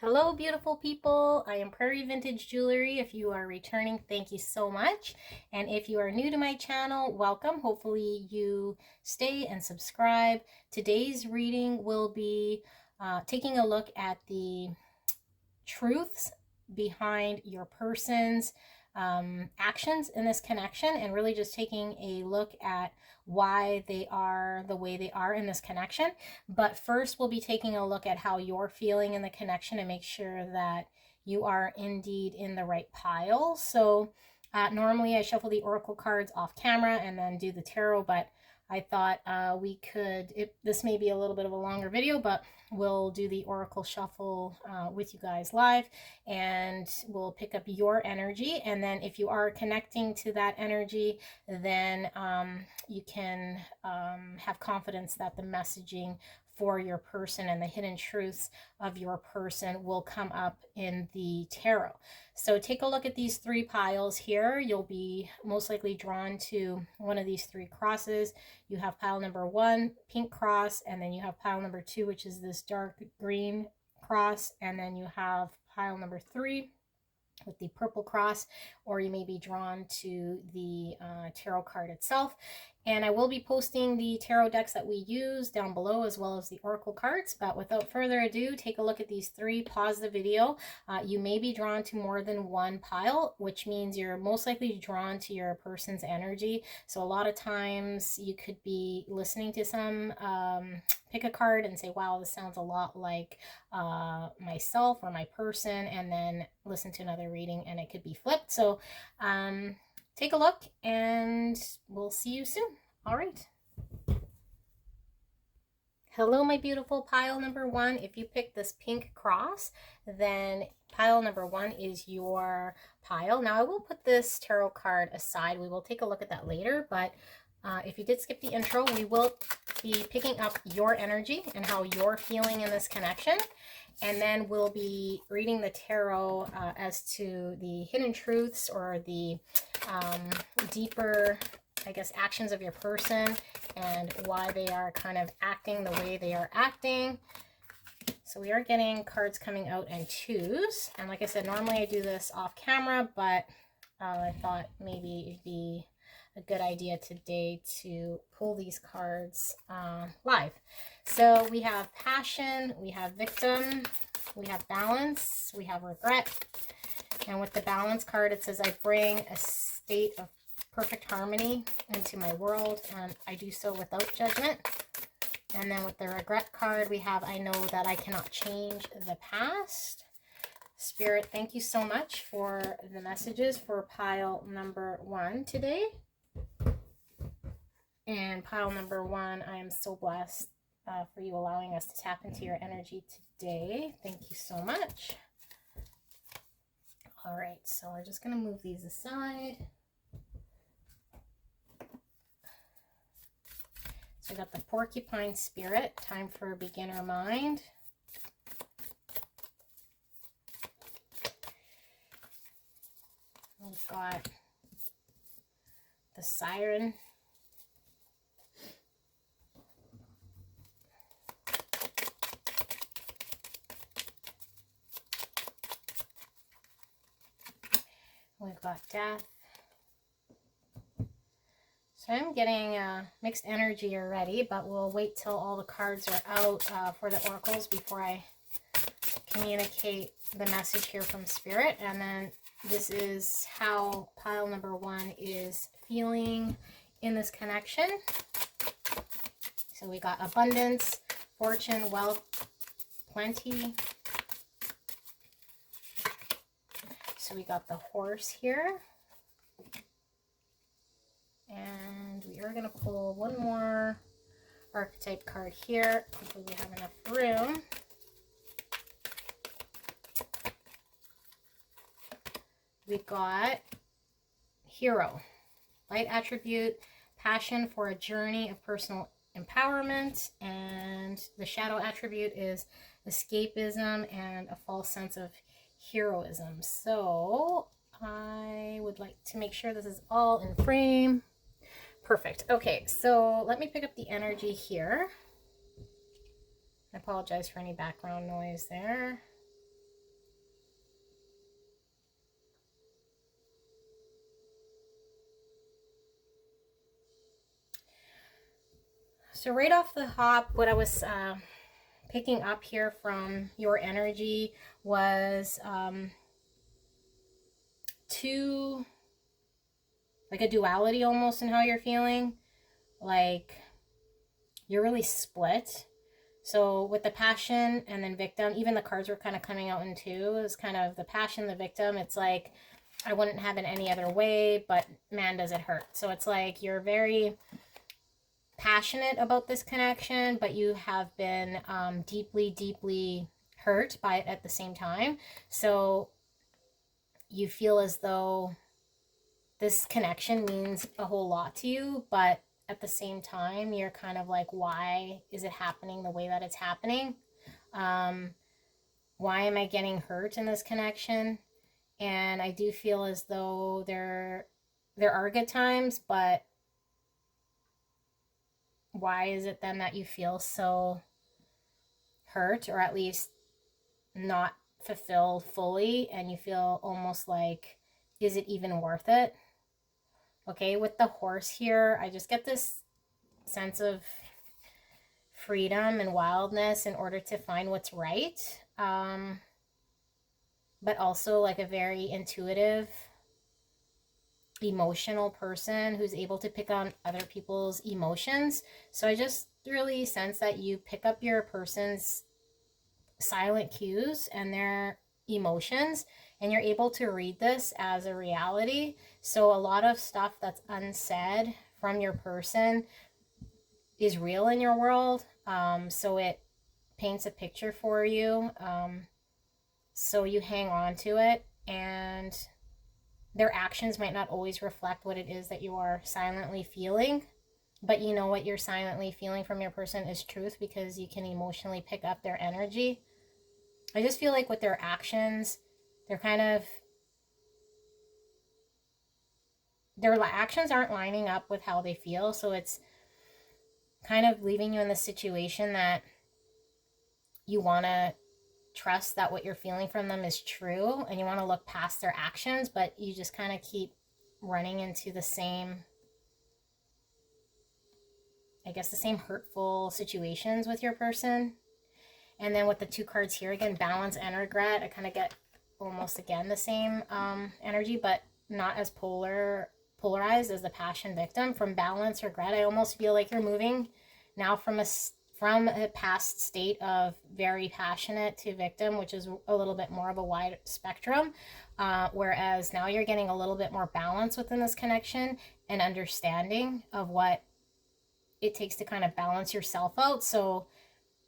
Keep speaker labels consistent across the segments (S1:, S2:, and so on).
S1: Hello, beautiful people. I am Prairie Vintage Jewelry. If you are returning, thank you so much. And if you are new to my channel, welcome. Hopefully you stay and subscribe. Today's reading will be taking a look at the truths behind your person's actions in this connection, and really just taking a look at why they are the way they are in this connection. But first, we'll be taking a look at how you're feeling in the connection and make sure that you are indeed in the right pile. So normally I shuffle the oracle cards off camera and then do the tarot, but I thought this may be a little bit of a longer video, but we'll do the oracle shuffle with you guys live, and we'll pick up your energy. And then if you are connecting to that energy, then you can have confidence that the messaging for your person and the hidden truths of your person will come up in the tarot. So take a look at these three piles here. You'll be most likely drawn to one of these three crosses. You have pile number 1, pink cross, and then you have pile number 2, which is this dark green cross, and then you have pile number 3 with the purple cross, or you may be drawn to the tarot card itself. And I will be posting the tarot decks that we use down below, as well as the oracle cards. But without further ado, take a look at these three. Pause the video. You may be drawn to more than one pile, which means you're most likely drawn to your person's energy. So a lot of times you could be listening to some, pick a card and say, wow, this sounds a lot like myself or my person, and then listen to another reading and it could be flipped. So take a look and we'll see you soon. All right. Hello, my beautiful pile number 1. If you pick this pink cross, then pile number 1 is your pile. Now I will put this tarot card aside. We will take a look at that later, but if you did skip the intro, we will be picking up your energy and how you're feeling in this connection. And then we'll be reading the tarot as to the hidden truths or the deeper, I guess, actions of your person and why they are kind of acting the way they are acting. So we are getting cards coming out in twos. And like I said, normally I do this off camera, but I thought maybe it'd be a good idea today to pull these cards live. So we have passion, we have victim, we have balance, we have regret. And with the balance card, it says, I bring a state of perfect harmony into my world, and I do so without judgment. And then with the regret card, we have, I know that I cannot change the past. Spirit, thank you so much for the messages for pile number 1 today. And pile number 1, I am so blessed for you allowing us to tap into your energy today. Thank you so much. All right, so we're just going to move these aside. So we got the porcupine spirit, time for a beginner mind. We've got the siren. We've got death. So I'm getting mixed energy already, but we'll wait till all the cards are out for the oracles before I communicate the message here from Spirit. And then this is how pile number 1 is feeling in this connection. So we got abundance, fortune, wealth, plenty. So we got the horse here. And we are going to pull one more archetype card here. Hopefully we have enough room. We got hero, light attribute, passion for a journey of personal empowerment. And the shadow attribute is escapism and a false sense of heroism. So I would like to make sure this is all in frame. Perfect. Okay, so let me pick up the energy here. I apologize for any background noise there. So right off the hop, what I was picking up here from your energy was two, like a duality almost in how you're feeling. Like you're really split. So with the passion and then victim, even the cards were kind of coming out in two. It was kind of the passion, the victim. It's like, I wouldn't have it any other way, but man, does it hurt. So it's like you're very passionate about this connection, but you have been deeply, deeply hurt by it at the same time. So you feel as though this connection means a whole lot to you, but at the same time, you're kind of like, why is it happening the way that it's happening? Why am I getting hurt in this connection? And I do feel as though there are good times, but why is it then that you feel so hurt, or at least not fulfilled fully, and you feel almost like, is it even worth it? Okay, with the horse here, I just get this sense of freedom and wildness in order to find what's right. But also like a very intuitive, emotional person who's able to pick on other people's emotions. So I just really sense that you pick up your person's silent cues and their emotions, and you're able to read this as a reality. So a lot of stuff that's unsaid from your person is real in your world. So it paints a picture for you. So you hang on to it, and their actions might not always reflect what it is that you are silently feeling, but you know what you're silently feeling from your person is truth, because you can emotionally pick up their energy. I just feel like with their actions, their actions aren't lining up with how they feel. So it's kind of leaving you in the situation that you want to trust that what you're feeling from them is true, and you want to look past their actions, but you just kind of keep running into the same, I guess, the same hurtful situations with your person. And then with the two cards here, again, balance and regret, I kind of get almost again the same energy, but not as polarized as the passion victim. From balance, regret, I almost feel like you're moving now from a past state of very passionate to victim, which is a little bit more of a wide spectrum, whereas now you're getting a little bit more balance within this connection and understanding of what it takes to kind of balance yourself out. So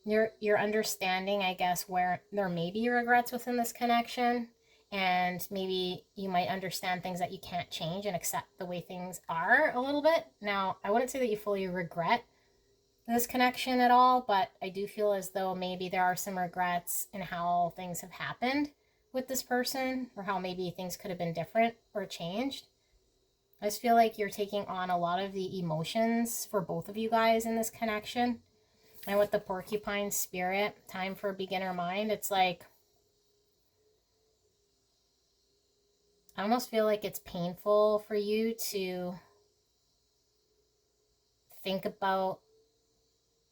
S1: you're understanding, I guess, where there may be regrets within this connection, and maybe you might understand things that you can't change and accept the way things are a little bit. Now, I wouldn't say that you fully regret this connection at all, but I do feel as though maybe there are some regrets in how things have happened with this person, or how maybe things could have been different or changed. I just feel like you're taking on a lot of the emotions for both of you guys in this connection. And with the porcupine spirit, time for a beginner mind, it's like, I almost feel like it's painful for you to think about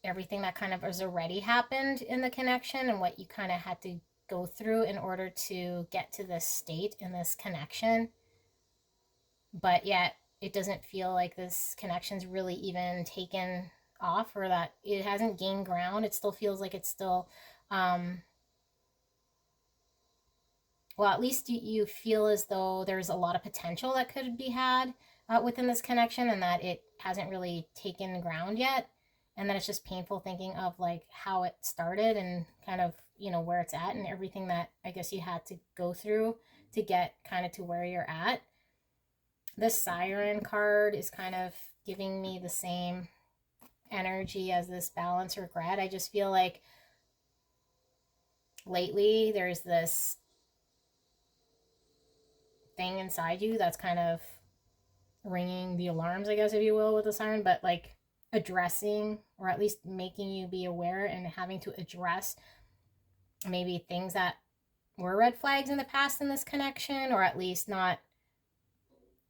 S1: everything that kind of has already happened in the connection, and what you kind of had to go through in order to get to this state in this connection. But yet it doesn't feel like this connection's really even taken off, or that it hasn't gained ground. It still feels like it's still well, at least you feel as though there's a lot of potential that could be had within this connection, and that it hasn't really taken ground yet, and that it's just painful thinking of like how it started, and kind of, you know, where it's at, and everything that I guess you had to go through to get kind of to where you're at. This siren card is kind of giving me the same energy as this balance regret. I just feel like lately there's this thing inside you that's kind of ringing the alarms, I guess, if you will, with the siren, but like addressing, or at least making you be aware and having to address maybe things that were red flags in the past in this connection, or at least not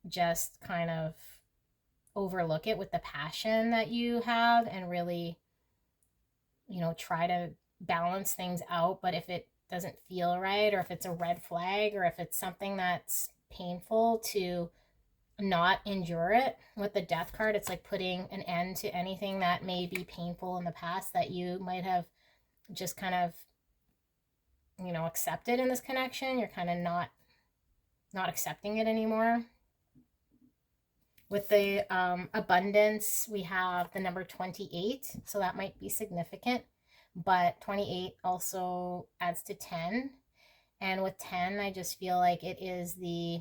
S1: just kind of overlook it with the passion that you have and really, you know, try to balance things out. But if it doesn't feel right, or if it's a red flag, or if it's something that's painful, to not endure it. With the Death card, it's like putting an end to anything that may be painful in the past that you might have just kind of, you know, accepted in this connection. You're kind of not accepting it anymore. With the abundance, we have the number 28, so that might be significant, but 28 also adds to 10. And with 10, I just feel like it is the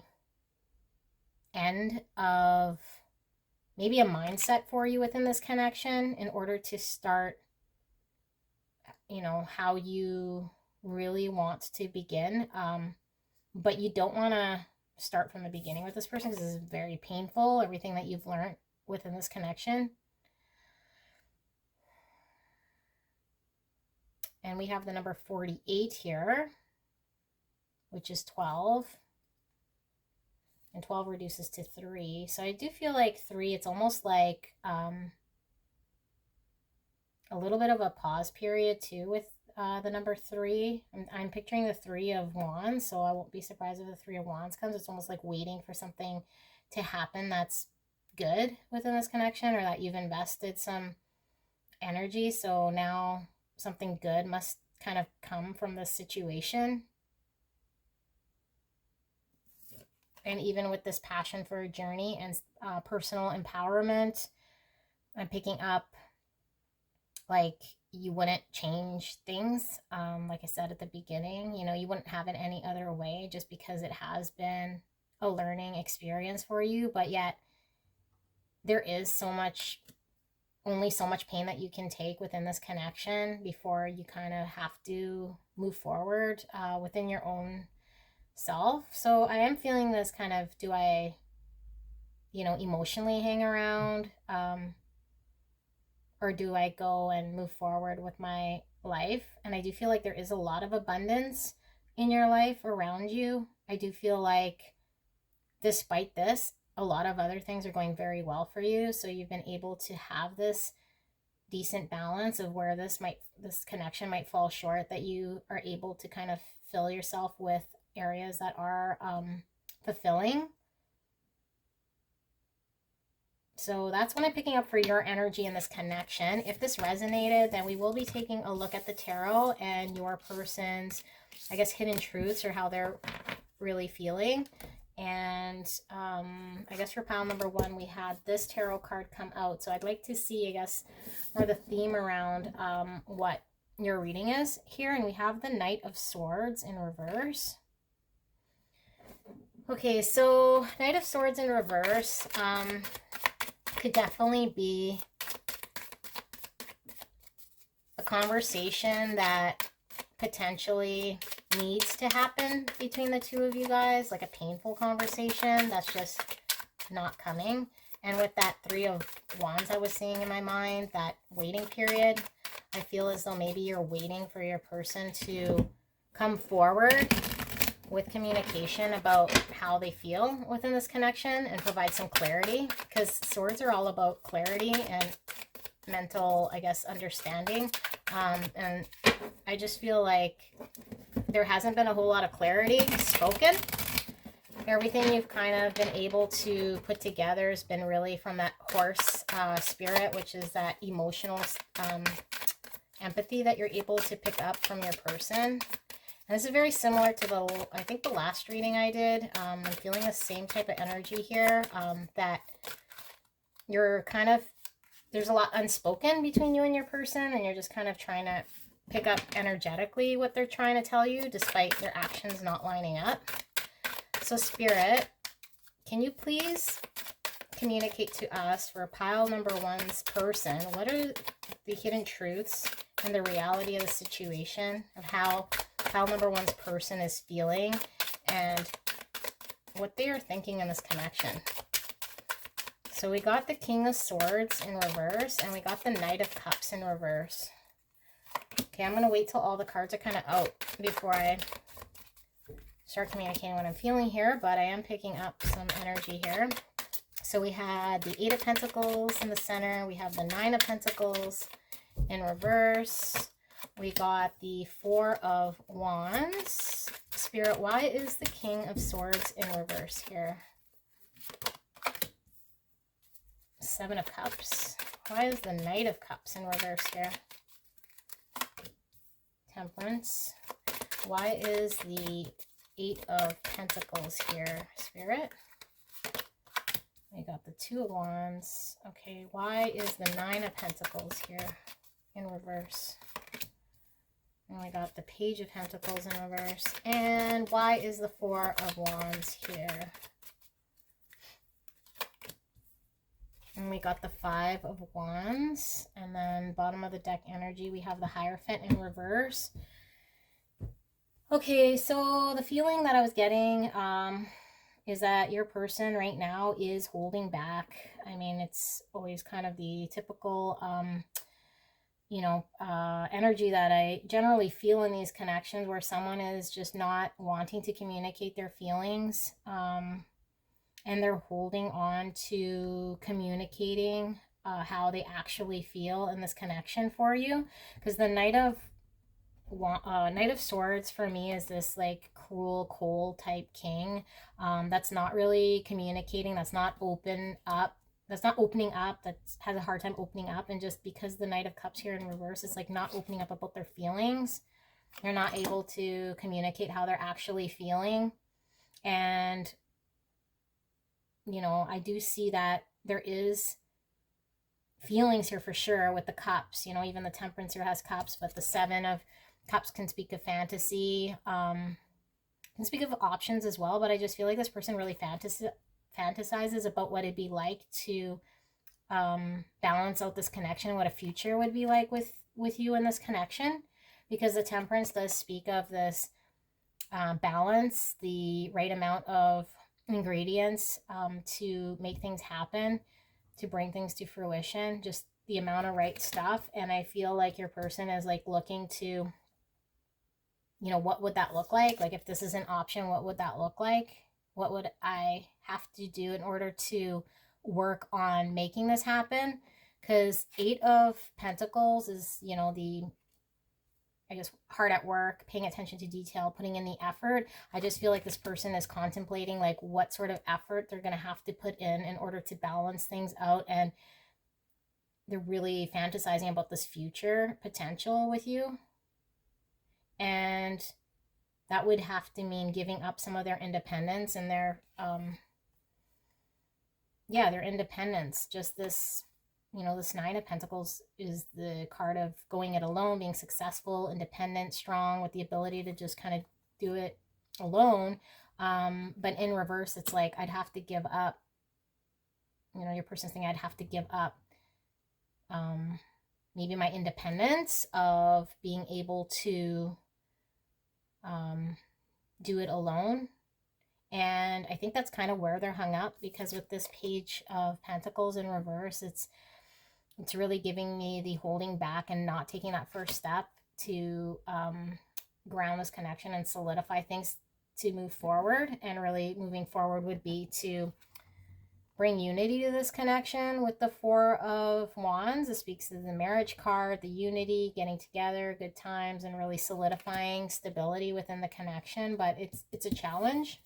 S1: end of maybe a mindset for you within this connection in order to start, you know, how you really want to begin. But you don't want to start from the beginning with this person because this is very painful, everything that you've learned within this connection. And we have the number 48 here, which is 12. And 12 reduces to 3. So I do feel like 3, it's almost like a little bit of a pause period too with the number 3. I'm picturing the 3 of Wands, so I won't be surprised if the 3 of Wands comes. It's almost like waiting for something to happen that's good within this connection, or that you've invested some energy. So now something good must kind of come from this situation. And even with this passion for a journey and personal empowerment, I'm picking up like you wouldn't change things. Like I said at the beginning, you know, you wouldn't have it any other way just because it has been a learning experience for you. But yet there is only so much pain that you can take within this connection before you kind of have to move forward within your own self. So I am feeling this kind of, do I, you know, emotionally hang around, or do I go and move forward with my life? And I do feel like there is a lot of abundance in your life around you. I do feel like despite this, a lot of other things are going very well for you. So you've been able to have this decent balance of where this connection might fall short, that you are able to kind of fill yourself with areas that are fulfilling. So that's what I'm picking up for your energy in this connection. If this resonated, then we will be taking a look at the tarot and your person's, I guess, hidden truths, or how they're really feeling. And I guess for pile number 1, we had this tarot card come out. So I'd like to see, I guess, more the theme around what your reading is here. And we have the Knight of Swords in reverse. Okay, so Knight of Swords in reverse could definitely be a conversation that potentially needs to happen between the two of you guys, like a painful conversation that's just not coming. And with that 3 of Wands I was seeing in my mind, that waiting period, I feel as though maybe you're waiting for your person to come forward with communication about how they feel within this connection and provide some clarity, because swords are all about clarity and mental, I guess, understanding. And I just feel like there hasn't been a whole lot of clarity spoken. Everything you've kind of been able to put together has been really from that horse spirit, which is that emotional empathy that you're able to pick up from your person. And this is very similar to I think the last reading I did. I'm feeling the same type of energy here, that you're kind of, there's a lot unspoken between you and your person, and you're just kind of trying to pick up energetically what they're trying to tell you, despite their actions not lining up. So Spirit, can you please communicate to us for pile number 1's person, what are the hidden truths and the reality of the situation of how pile number 1's person is feeling and what they are thinking in this connection? So we got the King of Swords in reverse, and we got the Knight of Cups in reverse. Okay, I'm going to wait till all the cards are kind of out before I start communicating what I'm feeling here, but I am picking up some energy here. So we had the Eight of Pentacles in the center. We have the Nine of Pentacles in reverse. We got the Four of Wands. Spirit, why is the King of Swords in reverse here? Seven of Cups. Why is the Knight of Cups in reverse here? Temperance. Why is the Eight of Pentacles here, Spirit? We got the Two of Wands. Okay, why is the Nine of Pentacles here in reverse? And we got the Page of Pentacles in reverse. And why is the Four of Wands here? And we got the Five of Wands. And then bottom of the deck energy, we have the Hierophant in reverse. Okay, so the feeling that I was getting is that your person right now is holding back. I mean, it's always kind of the typical, energy that I generally feel in these connections, where someone is just not wanting to communicate their feelings, and they're holding on to communicating how they actually feel in this connection for you. Because the Knight of Swords for me is this like cruel, cold type king that's not really communicating, that's not opening up, that has a hard time opening up. And just because the Knight of Cups here in reverse is like not opening up about their feelings, they're not able to communicate how they're actually feeling. And I do see that there is feelings here for sure with the Cups. Even the Temperance here has Cups, but the Seven of Cups can speak of fantasy, can speak of options as well. But I just feel like this person really fantasizes about what it'd be like to balance out this connection, what a future would be like with you in this connection. Because the Temperance does speak of this balance, the right amount of ingredients to make things happen, to bring things to fruition, just the amount of right stuff. And I feel like your person is like looking to, what would that look like? Like, if this is an option, what would that look like? What would I have to do in order to work on making this happen? Because Eight of Pentacles is, the, I guess, hard at work, paying attention to detail, putting in the effort. I just feel like this person is contemplating like what sort of effort they're going to have to put in order to balance things out. And they're really fantasizing about this future potential with you. And that would have to mean giving up some of their independence and their independence. Just this, this Nine of Pentacles is the card of going it alone, being successful, independent, strong, with the ability to just kind of do it alone. But in reverse, it's like I'd have to give up, your person's thinking I'd have to give up maybe my independence of being able to do it alone. And I think that's kind of where they're hung up, because with this Page of Pentacles in reverse, it's really giving me the holding back and not taking that first step to ground this connection and solidify things to move forward. And really moving forward would be to bring unity to this connection with the Four of Wands. It speaks to the marriage card, the unity, getting together, good times, and really solidifying stability within the connection. But it's a challenge.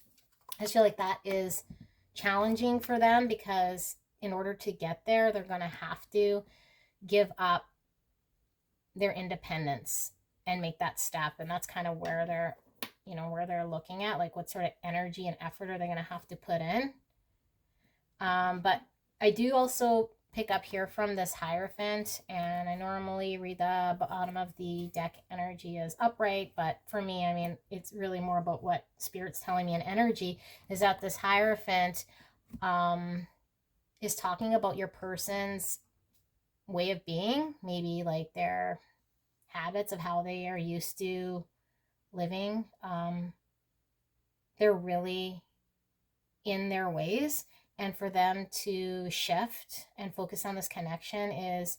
S1: I just feel like that is challenging for them, because in order to get there, they're going to have to give up their independence and make that step. And that's kind of where they're, where they're looking at, like, what sort of energy and effort are they going to have to put in. But I do also pick up here from this Hierophant, and I normally read the bottom of the deck energy as upright, but for me, I mean, it's really more about what Spirit's telling me in energy, is that this Hierophant is talking about your person's way of being, maybe like their habits of how they are used to living. They're really in their ways. And for them to shift and focus on this connection is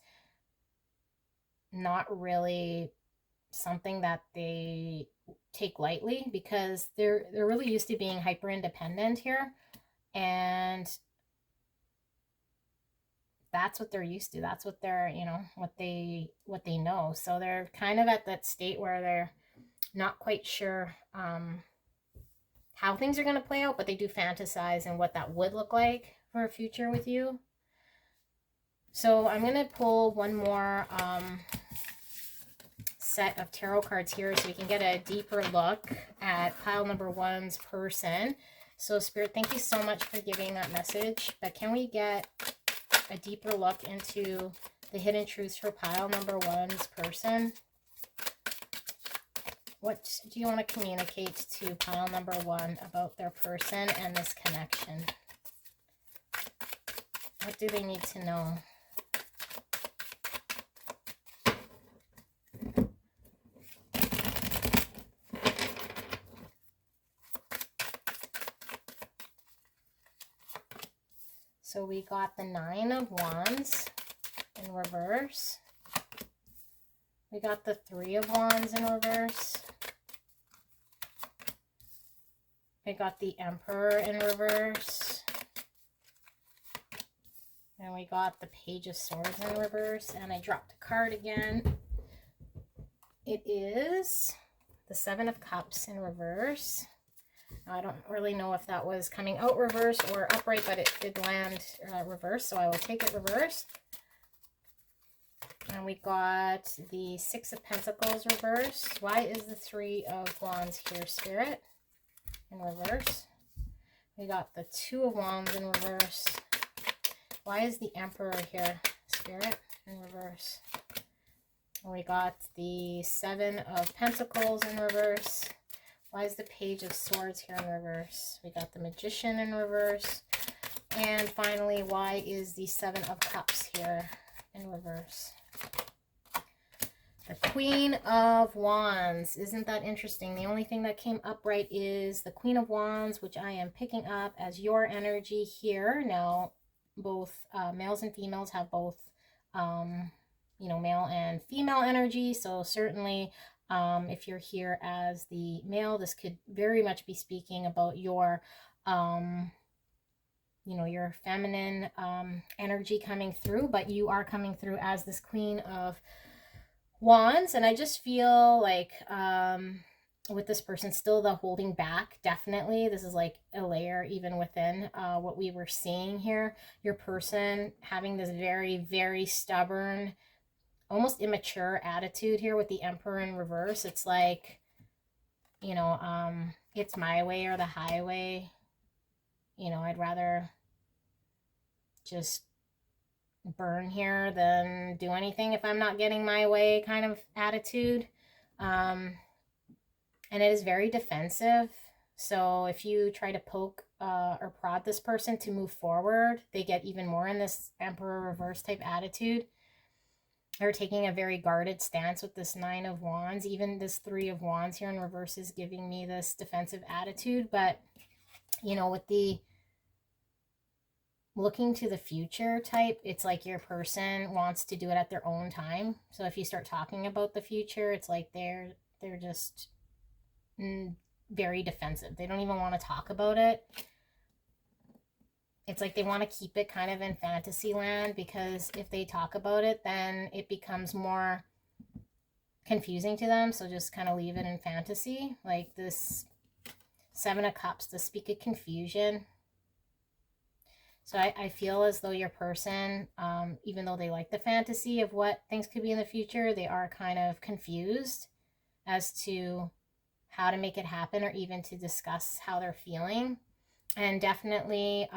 S1: not really something that they take lightly, because they're really used to being hyper independent here. And that's what they're used to. That's what they're, you know, what they know. So they're kind of at that state where they're not quite sure how things are going to play out, but they do fantasize and what that would look like for a future with you. So I'm going to pull one more set of tarot cards here so we can get a deeper look at pile number 1's person. So Spirit, thank you so much for giving that message, but can we get a deeper look into the hidden truths for pile number 1's person? What do you want to communicate to pile number 1 about their person and this connection? What do they need to know? So we got the 9 of Wands in reverse. We got the 3 of Wands in reverse. We got the Emperor in reverse. And we got the Page of Swords in reverse. And I dropped a card again. It is the 7 of Cups in reverse. I don't really know if that was coming out reverse or upright, but it did land reverse, so I will take it reverse. And we got the 6 of Pentacles reverse. Why is the 3 of Wands here, Spirit? In reverse. We got the 2 of Wands in reverse. Why is the Emperor here, Spirit? In reverse. And we got the 7 of Pentacles in reverse. Why is the Page of Swords here in reverse? We got the Magician in reverse. And finally, why is the 7 of Cups here in reverse? The Queen of Wands. Isn't that interesting? The only thing that came upright is the Queen of Wands, which I am picking up as your energy here. Now, both males and females have both, you know, male and female energy. So certainly, if you're here as the male, this could very much be speaking about your, you know, your feminine energy coming through, but you are coming through as this Queen of Wands. And I just feel like with this person, still the holding back, definitely. This is like a layer even within what we were seeing here. Your person having this very, very stubborn, almost immature attitude here with the Emperor in reverse. It's like, you know, it's my way or the highway. You know, I'd rather just burn here than do anything if I'm not getting my way kind of attitude. And it is very defensive. So if you try to poke or prod this person to move forward, they get even more in this Emperor reverse type attitude. They're taking a very guarded stance with this 9 of Wands. Even this 3 of Wands here in reverse is giving me this defensive attitude. But, you know, with the looking to the future type, it's like your person wants to do it at their own time. So if you start talking about the future, it's like they're just very defensive. They don't even want to talk about it. It's like they want to keep it kind of in fantasy land, because if they talk about it, then it becomes more confusing to them. So just kind of leave it in fantasy. Like this 7 of Cups, to speak of confusion. So I feel as though your person, even though they like the fantasy of what things could be in the future, they are kind of confused as to how to make it happen, or even to discuss how they're feeling. And definitely,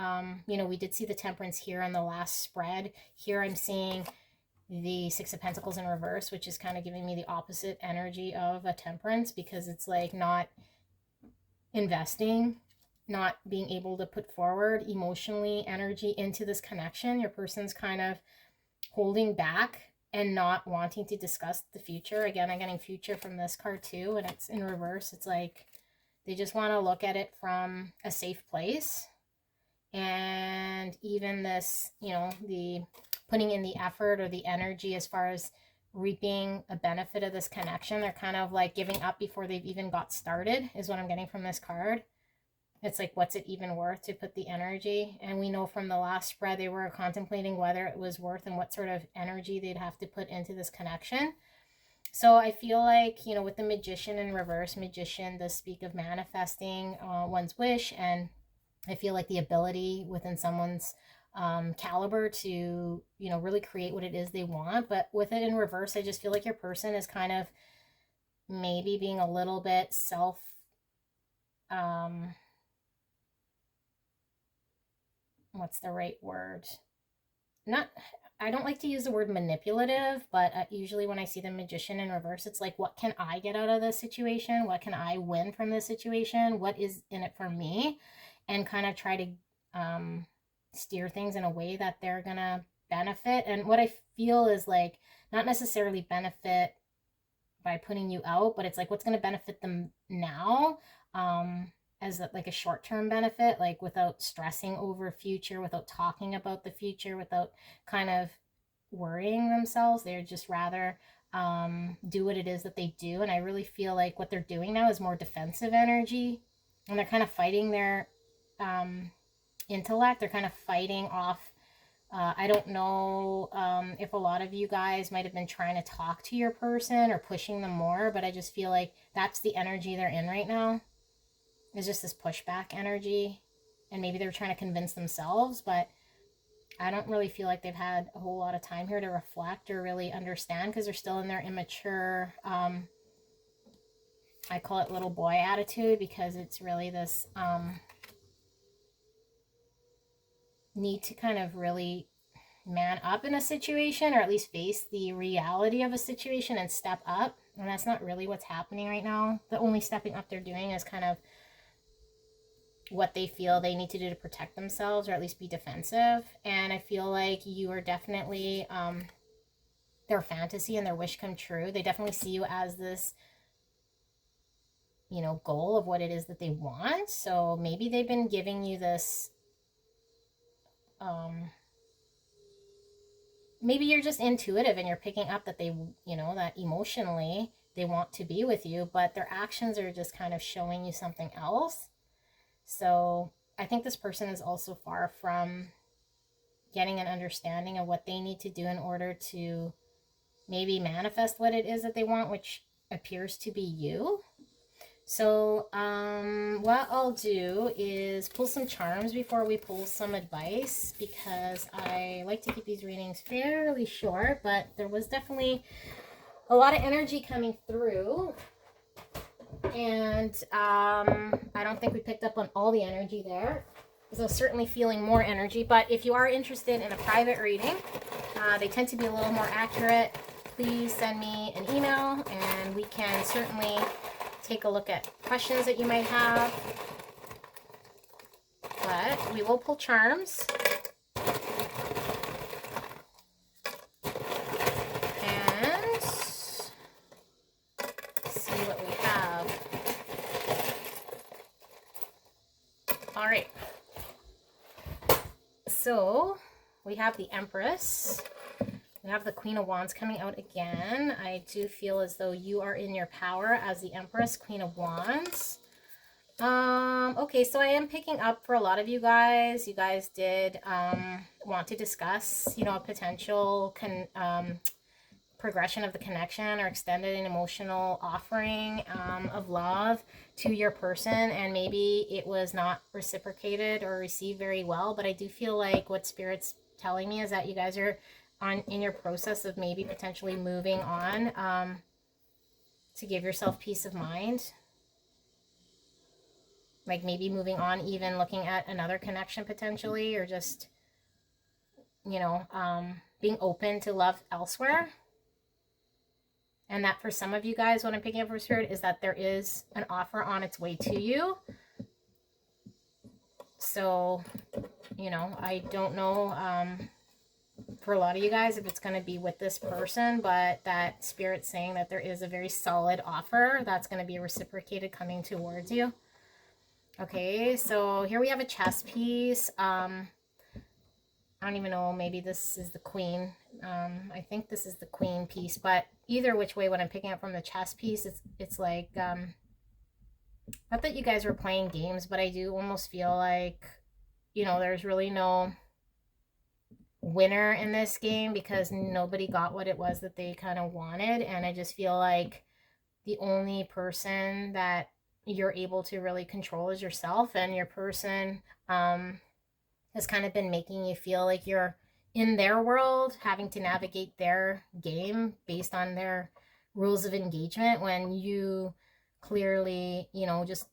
S1: you know, we did see the Temperance here on the last spread. Here I'm seeing the 6 of Pentacles in reverse, which is kind of giving me the opposite energy of a Temperance, because it's like not investing, not being able to put forward emotionally energy into this connection. Your person's kind of holding back and not wanting to discuss the future. Again, I'm getting future from this card too, and it's in reverse. It's like they just want to look at it from a safe place. And even this, you know, the putting in the effort or the energy as far as reaping a benefit of this connection, they're kind of like giving up before they've even got started, is what I'm getting from this card. It's like, what's it even worth to put the energy? And we know from the last spread, they were contemplating whether it was worth and what sort of energy they'd have to put into this connection. So I feel like, you know, with the Magician in reverse, Magician does speak of manifesting one's wish. And I feel like the ability within someone's caliber to, you know, really create what it is they want. But with it in reverse, I just feel like your person is kind of maybe being a little bit what's the right word? Not, I don't like to use the word manipulative, but usually when I see the Magician in reverse, it's like, what can I get out of this situation? What can I win from this situation? What is in it for me? And kind of try to steer things in a way that they're gonna benefit. And what I feel is like, not necessarily benefit by putting you out, but it's like, what's gonna benefit them now, as like a short-term benefit, like without stressing over future, without talking about the future, without kind of worrying themselves. They're just rather do what it is that they do. And I really feel like what they're doing now is more defensive energy, and they're kind of fighting their intellect. They're kind of fighting off. I don't know if a lot of you guys might have been trying to talk to your person or pushing them more, but I just feel like that's the energy they're in right now. It's just this pushback energy, and maybe they're trying to convince themselves, but I don't really feel like they've had a whole lot of time here to reflect or really understand, because they're still in their immature, I call it little boy attitude, because it's really this need to kind of really man up in a situation, or at least face the reality of a situation and step up. And that's not really what's happening right now. The only stepping up they're doing is kind of what they feel they need to do to protect themselves, or at least be defensive. And I feel like you are definitely their fantasy and their wish come true. They definitely see you as this, you know, goal of what it is that they want. So maybe they've been giving you this maybe you're just intuitive and you're picking up that they, you know, that emotionally they want to be with you, but their actions are just kind of showing you something else. So I think this person is also far from getting an understanding of what they need to do in order to maybe manifest what it is that they want, which appears to be you. So what I'll do is pull some charms before we pull some advice, because I like to keep these readings fairly short, but there was definitely a lot of energy coming through. And I don't think we picked up on all the energy there, because I was certainly feeling more energy. But if you are interested in a private reading, they tend to be a little more accurate. Please send me an email, and we can certainly take a look at questions that you might have. But we will pull charms. And see what we have. All right. So we have the Empress. We have the Queen of Wands coming out again. I do feel as though you are in your power as the Empress, Queen of Wands. Okay, so I am picking up for a lot of you guys. You guys did want to discuss, you know, a potential progression of the connection, or extended an emotional offering of love to your person, and maybe it was not reciprocated or received very well. But I do feel like what Spirit's telling me is that you guys are in your process of maybe potentially moving on to give yourself peace of mind. Like maybe moving on, even looking at another connection potentially, or just, you know, being open to love elsewhere. And that for some of you guys, what I'm picking up from Spirit is that there is an offer on its way to you. So, you know, I don't know for a lot of you guys if it's going to be with this person, but that Spirit's saying that there is a very solid offer that's going to be reciprocated coming towards you. Okay, so here we have a chess piece. I don't even know, maybe this is the Queen. I think this is the Queen piece, but either which way, what I'm picking up from the chess piece, it's like not that you guys were playing games, but I do almost feel like, you know, there's really no winner in this game because nobody got what it was that they kind of wanted. And I just feel like the only person that you're able to really control is yourself, and your person has kind of been making you feel like you're in their world, having to navigate their game based on their rules of engagement when you clearly, you know, just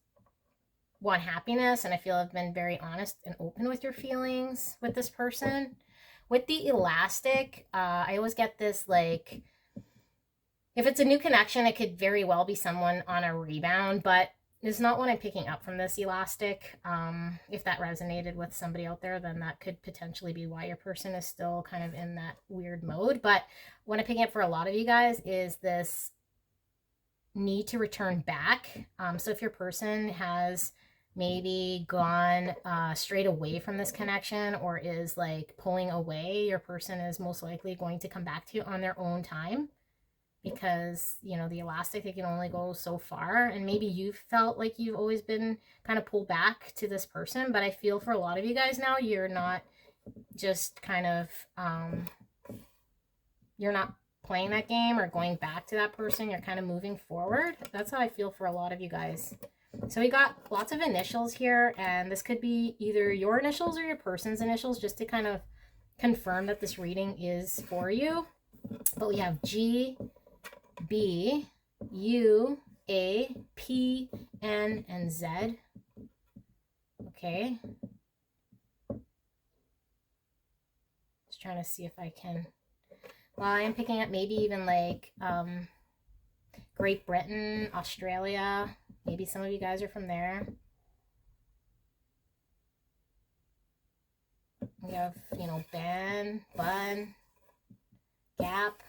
S1: want happiness. And I feel I've been very honest and open with your feelings with this person. With the elastic, I always get this like, if it's a new connection, it could very well be someone on a rebound, but it's not what I'm picking up from this elastic. If that resonated with somebody out there, then that could potentially be why your person is still kind of in that weird mode. But what I'm picking up for a lot of you guys is this need to return back. So if your person has maybe gone straight away from this connection or is like pulling away, your person is most likely going to come back to you on their own time, because, you know, the elastic, they can only go so far. And maybe you've felt like you've always been kind of pulled back to this person, but I feel for a lot of you guys now, you're not just kind of you're not playing that game or going back to that person. You're kind of moving forward. That's how I feel for a lot of you guys. So we got lots of initials here, and this could be either your initials or your person's initials, just to kind of confirm that this reading is for you. But we have G, B, U, A, P, N, and Z. Okay. Just trying to see if I can. Well, I'm picking up maybe even like Great Britain, Australia. Maybe some of you guys are from there. We have, you know, Ben, Bun, Gap.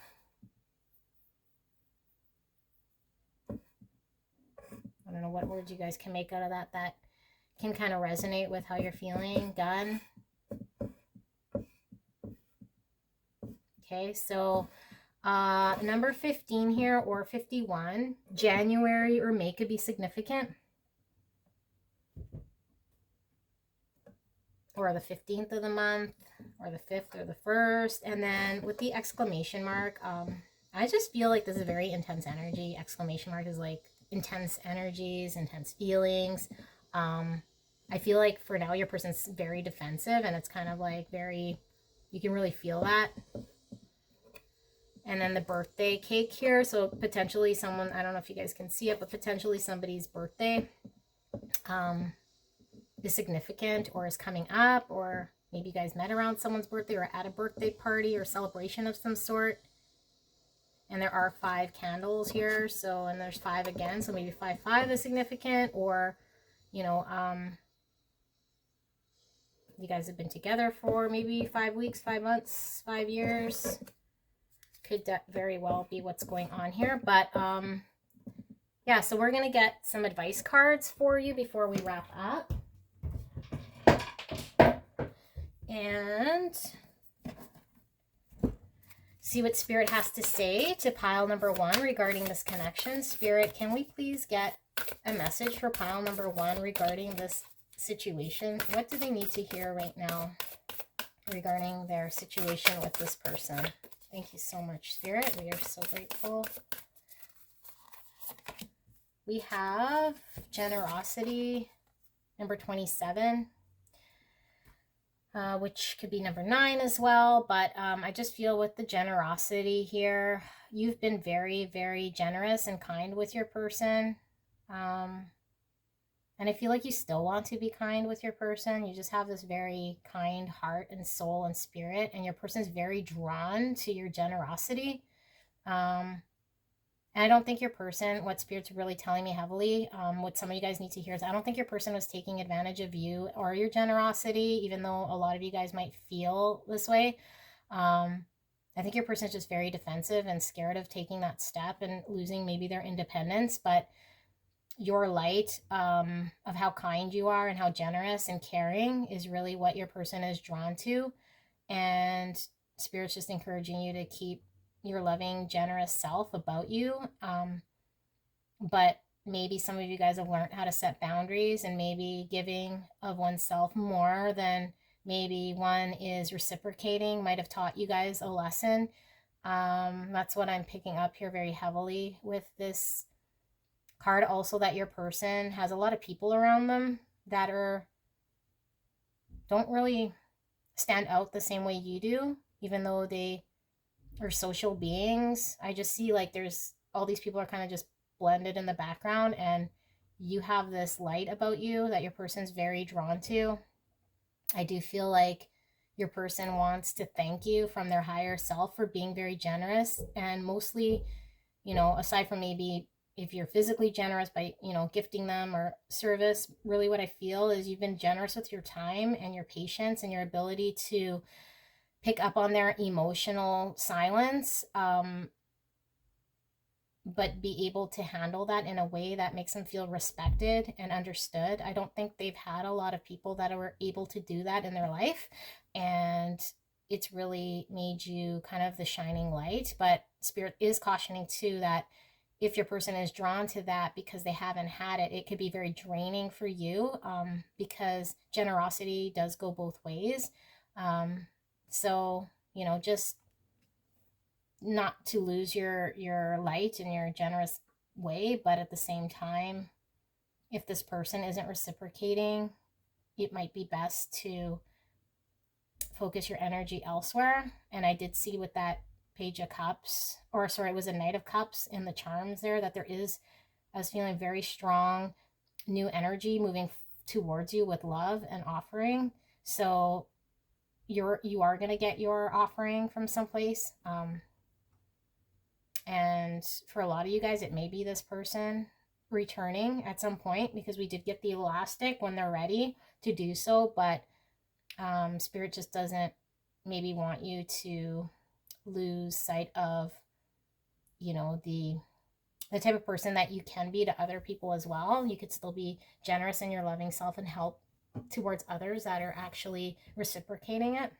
S1: I don't know what words you guys can make out of that that can kind of resonate with how you're feeling. Gun. Okay, so number 15 here, or 51. January or May could be significant. Or the 15th of the month, or the 5th or the 1st. And then with the exclamation mark, I just feel like this is very intense energy. Exclamation mark is like intense energies, intense feelings. I feel like for now your person's very defensive, and it's kind of like very, you can really feel that. And then the birthday cake here, so potentially someone, I don't know if you guys can see it, but potentially somebody's birthday is significant or is coming up, or maybe you guys met around someone's birthday or at a birthday party or celebration of some sort. And there are 5 candles here, so, and there's 5 again, so maybe 5-5 is significant, or, you know, you guys have been together for maybe 5 weeks, 5 months, 5 years. Could very well be what's going on here. But yeah, so we're gonna get some advice cards for you before we wrap up, and see what Spirit has to say to pile number 1 regarding this connection. Spirit, can we please get a message for pile number 1 regarding this situation? What do they need to hear right now regarding their situation with this person? Thank you so much, Spirit. We are so grateful. We have generosity, number 27, which could be number 9 as well. But I just feel with the generosity here, you've been very, very generous and kind with your person. And I feel like you still want to be kind with your person. You just have this very kind heart and soul and spirit, and your person's very drawn to your generosity. And I don't think your person, what Spirit's really telling me heavily, what some of you guys need to hear is, I don't think your person was taking advantage of you or your generosity, even though a lot of you guys might feel this way. I think your person is just very defensive and scared of taking that step and losing maybe their independence. But your light of how kind you are and how generous and caring is really what your person is drawn to. And Spirit's just encouraging you to keep your loving, generous self about you. But maybe some of you guys have learned how to set boundaries, and maybe giving of oneself more than maybe one is reciprocating might have taught you guys a lesson. That's what I'm picking up here very heavily with this card. Also, that your person has a lot of people around them that don't really stand out the same way you do, even though they are social beings. I just see like there's all these people are kind of just blended in the background, and you have this light about you that your person's very drawn to. I do feel like your person wants to thank you from their higher self for being very generous, and mostly, you know, aside from maybe if you're physically generous by, you know, gifting them or service, really what I feel is you've been generous with your time and your patience and your ability to pick up on their emotional silence, but be able to handle that in a way that makes them feel respected and understood. I don't think they've had a lot of people that were able to do that in their life, and it's really made you kind of the shining light. But Spirit is cautioning too that if your person is drawn to that because they haven't had it, it could be very draining for you, because generosity does go both ways. So, you know, just not to lose your light and your generous way, but at the same time, if this person isn't reciprocating, it might be best to focus your energy elsewhere. And I did see with that Page of Cups, or sorry, it was a Knight of Cups in the charms there, that there is, I was feeling very strong new energy moving towards you with love and offering. So you are going to get your offering from someplace. And for a lot of you guys, it may be this person returning at some point, because we did get the elastic when they're ready to do so. But Spirit just doesn't maybe want you to lose sight of, you know, the type of person that you can be to other people as well. You could still be generous in your loving self and help towards others that are actually reciprocating it.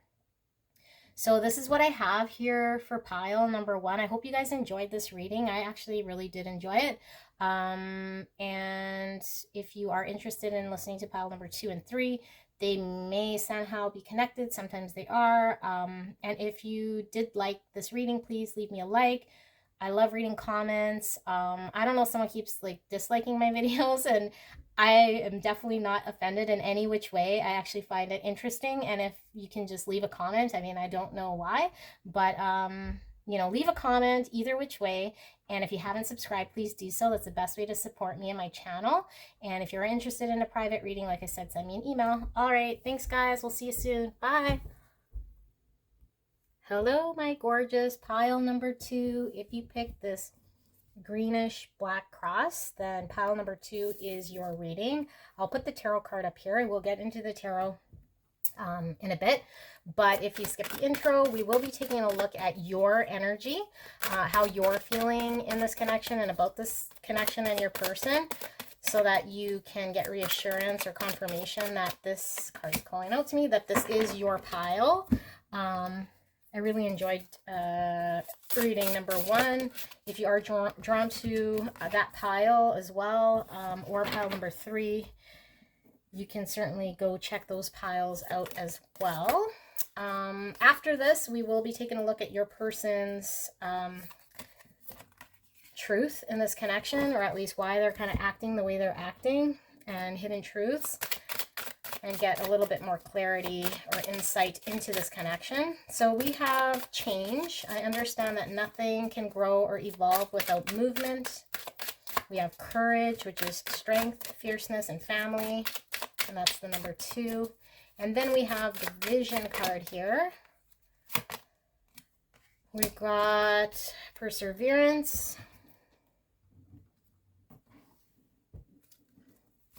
S1: So this is what I have here for pile number 1. I hope you guys enjoyed this reading. I actually really did enjoy it. And if you are interested in listening to pile number 2 and 3, they may somehow be connected. Sometimes they are. And if you did like this reading, please leave me a like. I love reading comments. I don't know, someone keeps like disliking my videos, and I am definitely not offended in any which way. I actually find it interesting. And if you can just leave a comment, I mean, I don't know why, but you know, leave a comment either which way. And if you haven't subscribed, please do so. That's the best way to support me and my channel. And if you're interested in a private reading, like I said, send me an email. All right, thanks guys. We'll see you soon. Bye. Hello, my gorgeous pile number 2. If you picked this greenish black cross, then pile number 2 is your reading. I'll put the tarot card up here, and we'll get into the tarot in a bit. But if you skip the intro, we will be taking a look at your energy, how you're feeling in this connection and about this connection and your person, so that you can get reassurance or confirmation that this card is calling out to me, that this is your pile. I really enjoyed reading number 1. If you are drawn to that pile as well, or pile number 3, you can certainly go check those piles out as well. After this, we will be taking a look at your person's truth in this connection, or at least why they're kind of acting the way they're acting, and hidden truths, and get a little bit more clarity or insight into this connection. So we have change. I understand that nothing can grow or evolve without movement. We have courage, which is strength, fierceness, and family. And that's the number 2. And then we have the vision card here. We've got perseverance.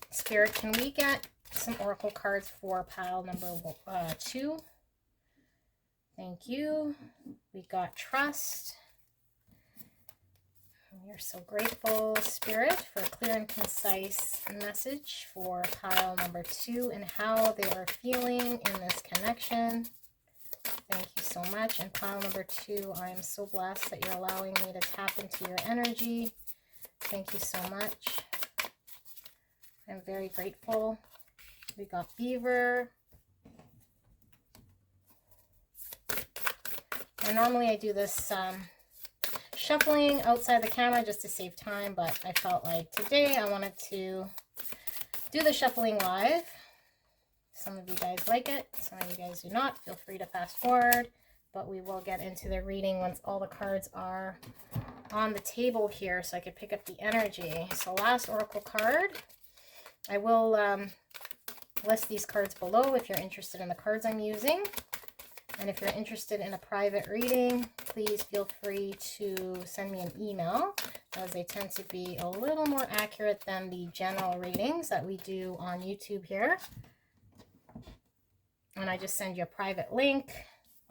S1: Spirit, can we get some oracle cards for pile number 2? Thank you. We got trust. We are so grateful, Spirit, for a clear and concise message for pile number 2 and how they are feeling in this connection. Thank you so much. And pile number 2, I am so blessed that you're allowing me to tap into your energy. Thank you so much. I'm very grateful. We got Beaver. And normally I do this shuffling outside the camera just to save time, but I felt like today I wanted to do the shuffling live. Some of you guys like it, some of you guys do not. Feel free to fast forward, but we will get into the reading once all the cards are on the table here so I could pick up the energy. So last oracle card. I will list these cards below if you're interested in the cards I'm using. And if you're interested in a private reading, please feel free to send me an email, as they tend to be a little more accurate than the general readings that we do on YouTube here. And I just send you a private link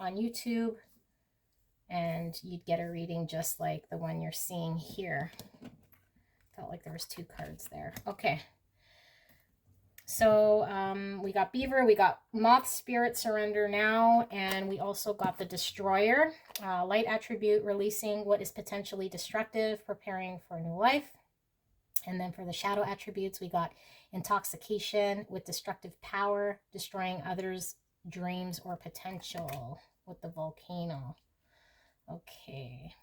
S1: on YouTube, and you'd get a reading just like the one you're seeing here. Felt like there was 2 cards there. Okay. So we got Beaver, we got Moth Spirit Surrender Now, and we also got the Destroyer, light attribute, releasing what is potentially destructive, preparing for a new life. And then for the shadow attributes, we got Intoxication with destructive power, destroying others' dreams or potential with the Volcano. Okay.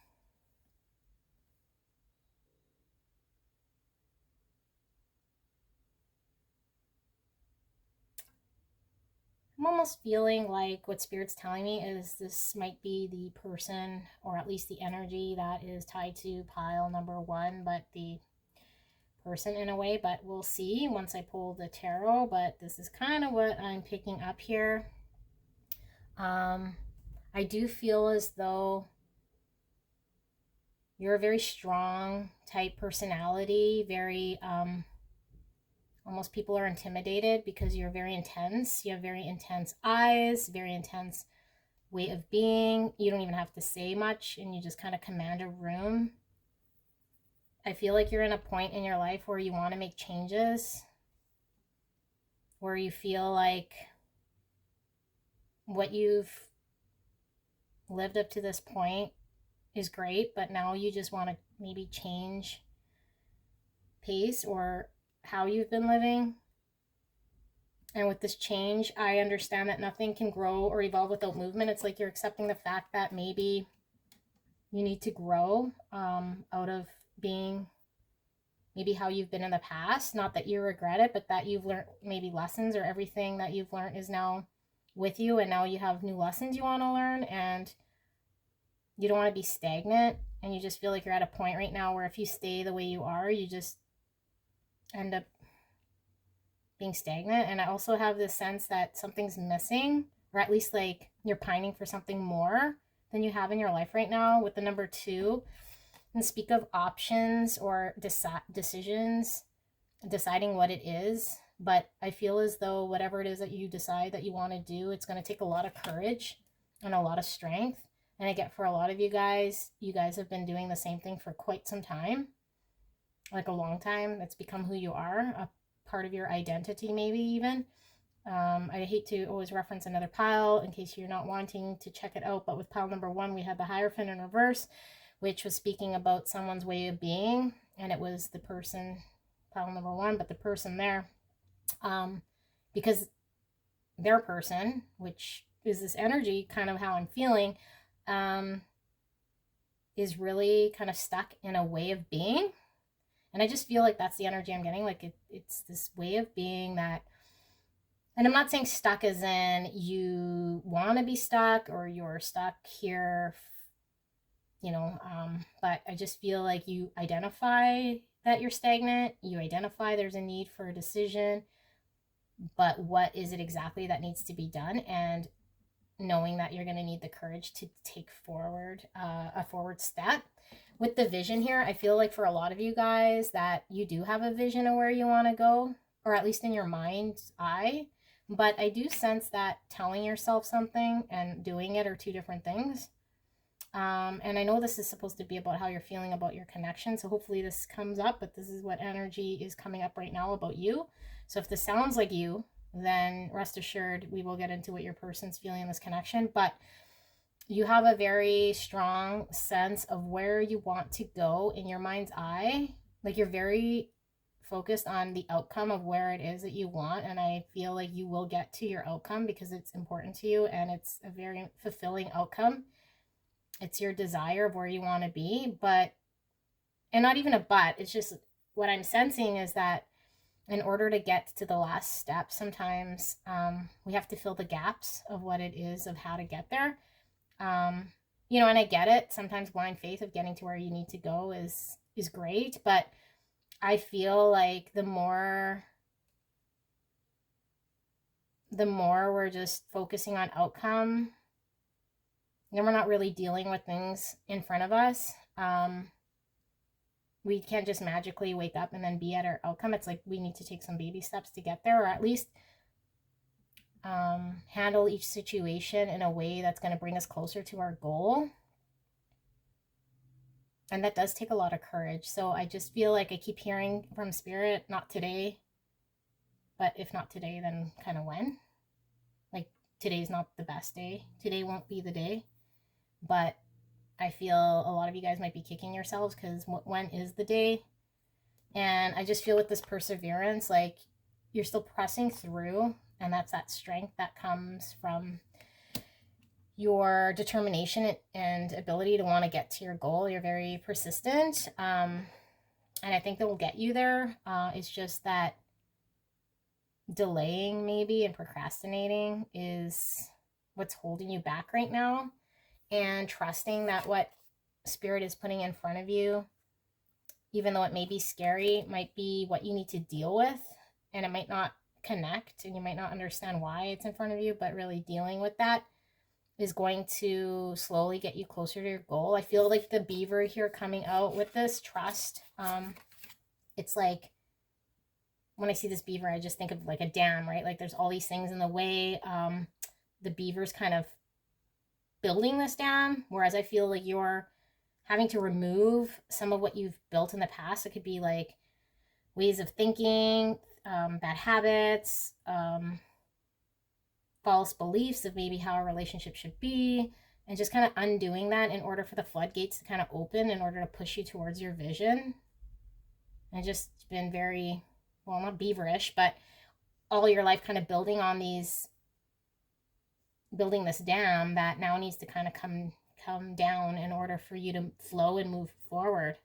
S1: I'm almost feeling like what Spirit's telling me is this might be the person, or at least the energy that is tied to pile number 1, but the person in a way, but we'll see once I pull the tarot. But this is kind of what I'm picking up here. I do feel as though you're a very strong type personality, very almost people are intimidated because you're very intense. You have very intense eyes, very intense way of being. You don't even have to say much, and you just kind of command a room. I feel like you're in a point in your life where you want to make changes, where you feel like what you've lived up to this point is great, but now you just want to maybe change pace or how you've been living. And with this change, I understand that nothing can grow or evolve without movement. It's like you're accepting the fact that maybe you need to grow out of being maybe how you've been in the past. Not that you regret it, but that you've learned maybe lessons, or everything that you've learned is now with you, and now you have new lessons you want to learn, and you don't want to be stagnant, and you just feel like you're at a point right now where if you stay the way you are, you just end up being stagnant. And I also have this sense that something's missing, or at least like you're pining for something more than you have in your life right now with the number 2. And speak of options or decisions, deciding what it is. But I feel as though whatever it is that you decide that you want to do, it's going to take a lot of courage and a lot of strength. And I get for a lot of you guys have been doing the same thing for quite some time, like a long time. It's become who you are, a part of your identity maybe even. I hate to always reference another pile in case you're not wanting to check it out, but with pile number 1, we had the Hierophant in reverse, which was speaking about someone's way of being, and it was the person, pile number 1, but the person there, because their person, which is this energy, kind of how I'm feeling, is really kind of stuck in a way of being. And I just feel like that's the energy I'm getting. Like it's this way of being that, and I'm not saying stuck as in you want to be stuck or you're stuck here, you know, but I just feel like you identify that you're stagnant. You identify there's a need for a decision, but what is it exactly that needs to be done? And knowing that you're going to need the courage to take forward, a forward step. With the vision here, I feel like for a lot of you guys that you do have a vision of where you want to go, or at least in your mind's eye. But I do sense that telling yourself something and doing it are 2 different things. And I know this is supposed to be about how you're feeling about your connection. So hopefully this comes up, but this is what energy is coming up right now about you. So if this sounds like you, then rest assured we will get into what your person's feeling in this connection. But you have a very strong sense of where you want to go in your mind's eye. Like you're very focused on the outcome of where it is that you want. And I feel like you will get to your outcome because it's important to you and it's a very fulfilling outcome. It's your desire of where you want to be, and not even a but, it's just what I'm sensing is that in order to get to the last step, sometimes we have to fill the gaps of what it is of how to get there. You know, and I get it. Sometimes blind faith of getting to where you need to go is great, but I feel like the more we're just focusing on outcome, then we're not really dealing with things in front of us. We can't just magically wake up and then be at our outcome. It's like we need to take some baby steps to get there, or at least handle each situation in a way that's going to bring us closer to our goal. And that does take a lot of courage. So I just feel like I keep hearing from Spirit, not today, but if not today, then kind of when? Like today's not the best day. Today won't be the day. But I feel a lot of you guys might be kicking yourselves because when is the day? And I just feel with this perseverance, like you're still pressing through, and that's that strength that comes from your determination and ability to want to get to your goal. You're very persistent, and I think that will get you there. It's just that delaying maybe and procrastinating is what's holding you back right now, and trusting that what Spirit is putting in front of you, even though it may be scary, might be what you need to deal with, and it might not connect and you might not understand why it's in front of you, but really dealing with that is going to slowly get you closer to your goal. I feel like the beaver here coming out with this trust. It's like when I see this beaver, I just think of like a dam, right? Like there's all these things in the way. The beaver's kind of building this dam, whereas I feel like you're having to remove some of what you've built in the past. It could be like ways of thinking, bad habits, false beliefs of maybe how a relationship should be, and just kind of undoing that in order for the floodgates to kind of open in order to push you towards your vision. And just been very, well, not beaverish, but all your life kind of building this dam that now needs to kind of come down in order for you to flow and move forward.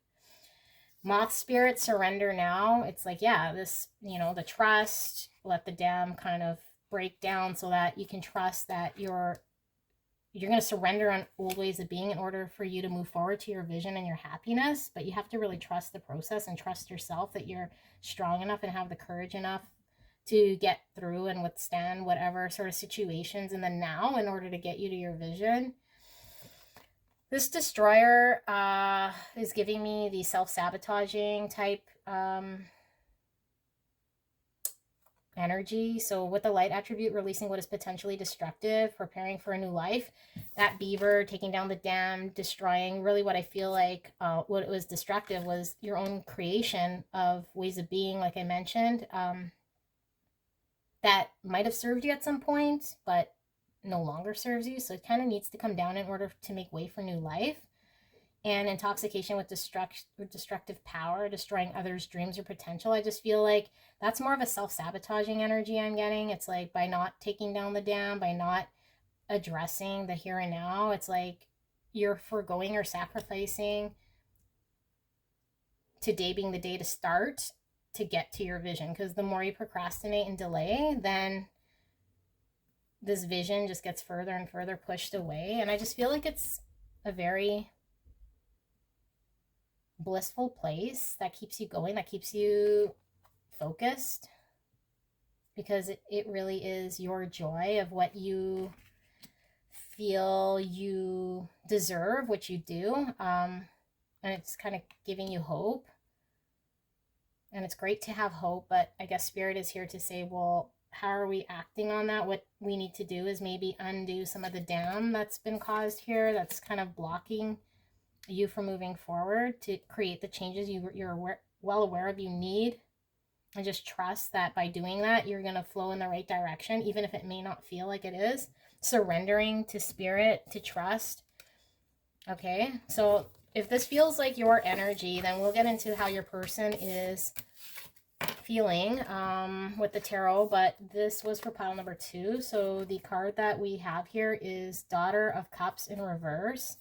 S1: Moth spirit, surrender now. It's like, yeah, this, you know, the trust, let the dam kind of break down so that you can trust that you're going to surrender on old ways of being in order for you to move forward to your vision and your happiness. But you have to really trust the process and trust yourself that you're strong enough and have the courage enough to get through and withstand whatever sort of situations in the now in order to get you to your vision. This destroyer is giving me the self-sabotaging type energy. So with the light attribute, releasing what is potentially destructive, preparing for a new life. That beaver taking down the dam, destroying, really what I feel like what it was destructive was your own creation of ways of being, like I mentioned, that might have served you at some point, but no longer serves you. So it kind of needs to come down in order to make way for new life. And intoxication with destructive power, destroying others' dreams or potential. I just feel like that's more of a self-sabotaging energy I'm getting. It's like by not taking down the dam, by not addressing the here and now, it's like you're foregoing or sacrificing today being the day to start to get to your vision. Because the more you procrastinate and delay, then this vision just gets further and further pushed away. And I just feel like it's a very blissful place that keeps you going, that keeps you focused, because it really is your joy of what you feel you deserve, what you do, and it's kind of giving you hope. And it's great to have hope, but I guess Spirit is here to say, well, how are we acting on that? What we need to do is maybe undo some of the dam that's been caused here, that's kind of blocking you from moving forward to create the changes you're well aware of you need. And just trust that by doing that, you're going to flow in the right direction, even if it may not feel like it is. Surrendering to Spirit, to trust. Okay, so if this feels like your energy, then we'll get into how your person is feeling with the tarot, but this was for pile number 2. So the card that we have here is Daughter of Cups in reverse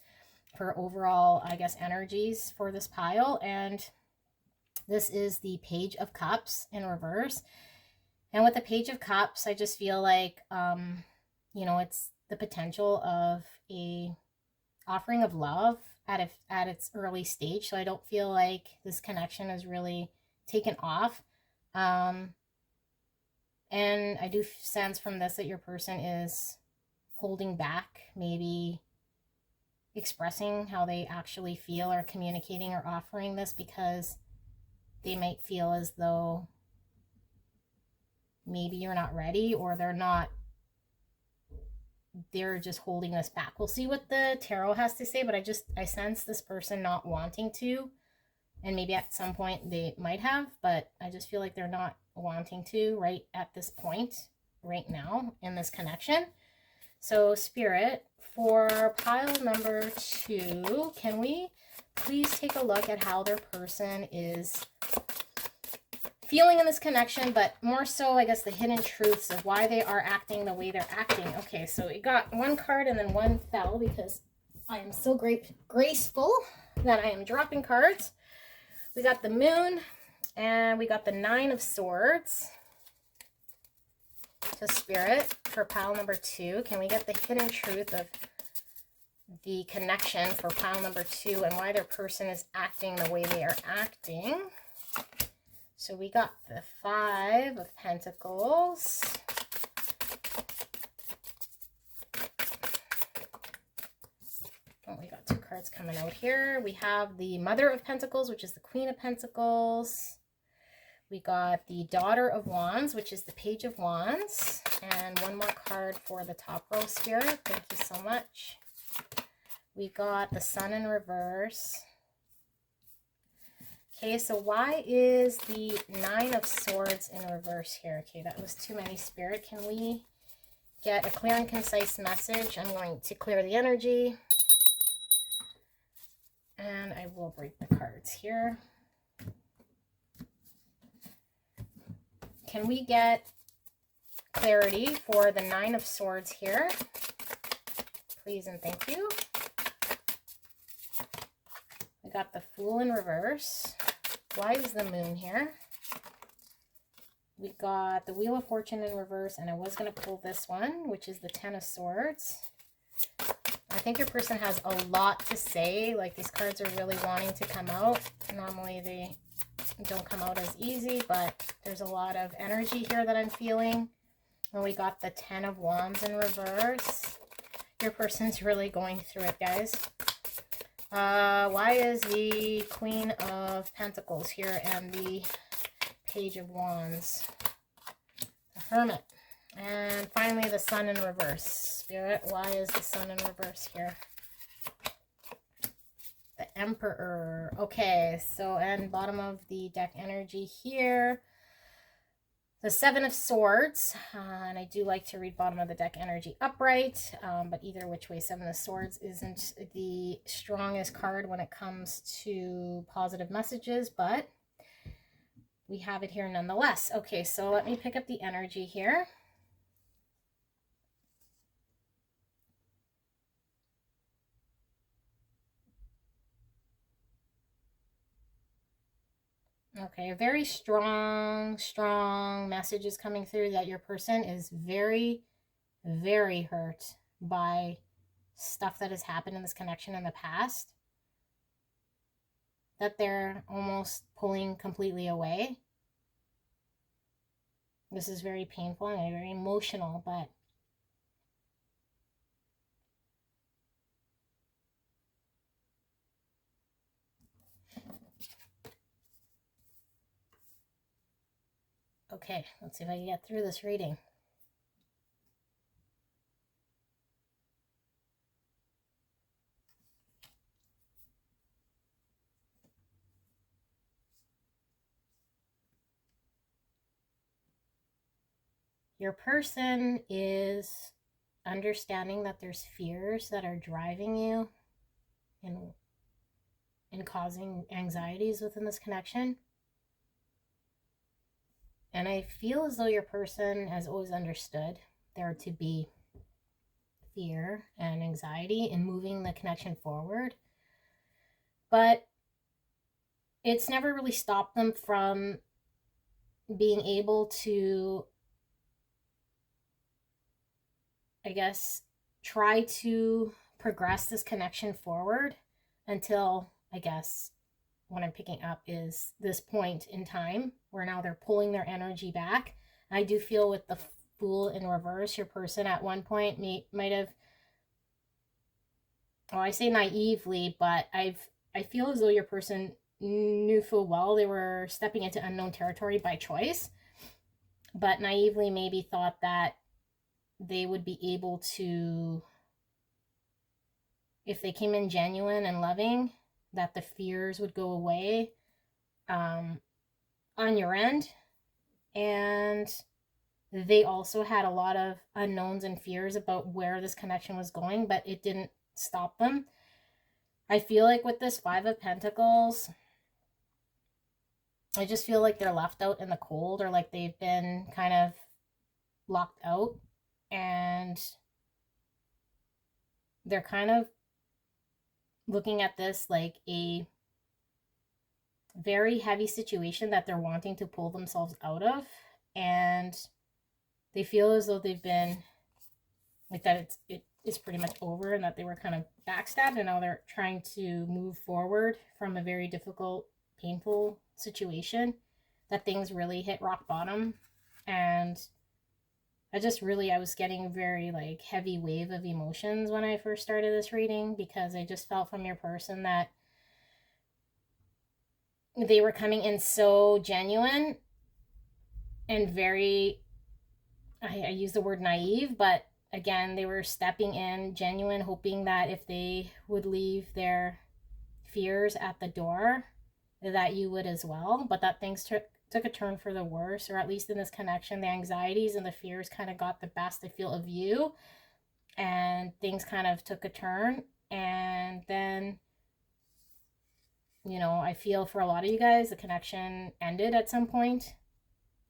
S1: for overall, I guess, energies for this pile. And this is the Page of Cups in reverse. And with the Page of Cups, I just feel like, you know, it's the potential of a offering of love at its early stage. So I don't feel like this connection is really taken off. And I do sense from this that your person is holding back, maybe expressing how they actually feel or communicating or offering this because they might feel as though maybe you're not ready, or they're just holding this back. We'll see what the tarot has to say, but I sense this person not wanting to, and maybe at some point they might have, but I just feel like they're not wanting to right at this point, right now in this connection. So Spirit, for pile number 2, can we please take a look at how their person is feeling in this connection, but more so, I guess, the hidden truths of why they are acting the way they're acting. Okay, so we got one card and then one fell because I am so graceful that I am dropping cards. We got the Moon and we got the 9 of Swords. So Spirit, for pile number 2, can we get the hidden truth of the connection for pile number 2 and why their person is acting the way they are acting? So we got the 5 of Pentacles. Oh, we got 2 cards coming out here. We have the Mother of Pentacles, which is the Queen of Pentacles. We got the Daughter of Wands, which is the Page of Wands. And one more card for the top row, Spirit. Thank you so much. We got the Sun in reverse. Okay, so why is the 9 of Swords in reverse here? Okay, that was too many, Spirit. Can we get a clear and concise message? I'm going to clear the energy. And I will break the cards here. Can we get clarity for the 9 of Swords here? Please and thank you. We got the Fool in reverse. Why is the Moon here? We got the Wheel of Fortune in reverse, and I was going to pull this one, which is the 10 of Swords. I think your person has a lot to say. Like, these cards are really wanting to come out. Normally they don't come out as easy, but there's a lot of energy here that I'm feeling. And we got the 10 of Wands in reverse. Your person's really going through it, guys. Why is the Queen of Pentacles here and the Page of Wands? The Hermit. And finally, the Sun in reverse. Spirit, why is the Sun in reverse here? The Emperor. Okay, so, and bottom of the deck energy here. The 7 of Swords, and I do like to read bottom of the deck energy upright, but either which way, 7 of Swords isn't the strongest card when it comes to positive messages, but we have it here nonetheless. Okay, so let me pick up the energy here. Okay, a very strong message is coming through that your person is very, very hurt by stuff that has happened in this connection in the past. That they're almost pulling completely away. This is very painful and very emotional, but okay, let's see if I can get through this reading. Your person is understanding that there's fears that are driving you and causing anxieties within this connection. And I feel as though your person has always understood there to be fear and anxiety in moving the connection forward. But it's never really stopped them from being able to, I guess, try to progress this connection forward until, I guess, what I'm picking up is this point in time where now they're pulling their energy back. I do feel with the Fool in reverse, your person at one point might have, oh, I say naively, but I feel as though your person knew full well they were stepping into unknown territory by choice, but naively maybe thought that they would be able to, if they came in genuine and loving, that the fears would go away on your end. And they also had a lot of unknowns and fears about where this connection was going, but it didn't stop them. I feel like with this Five of Pentacles, I just feel like they're left out in the cold, or like they've been kind of locked out, and they're kind of looking at this like a very heavy situation that they're wanting to pull themselves out of, and they feel as though they've been like that it is pretty much over, and that they were kind of backstabbed, and now they're trying to move forward from a very difficult, painful situation, that things really hit rock bottom. And I was getting a very like heavy wave of emotions when I first started this reading, because I just felt from your person that they were coming in so genuine and very, I use the word naive, but again, they were stepping in genuine, hoping that if they would leave their fears at the door, that you would as well, but that things took a turn for the worse, or at least in this connection, the anxieties and the fears kind of got the best, I feel, of you, and things kind of took a turn. And then, you know, I feel for a lot of you guys, the connection ended at some point,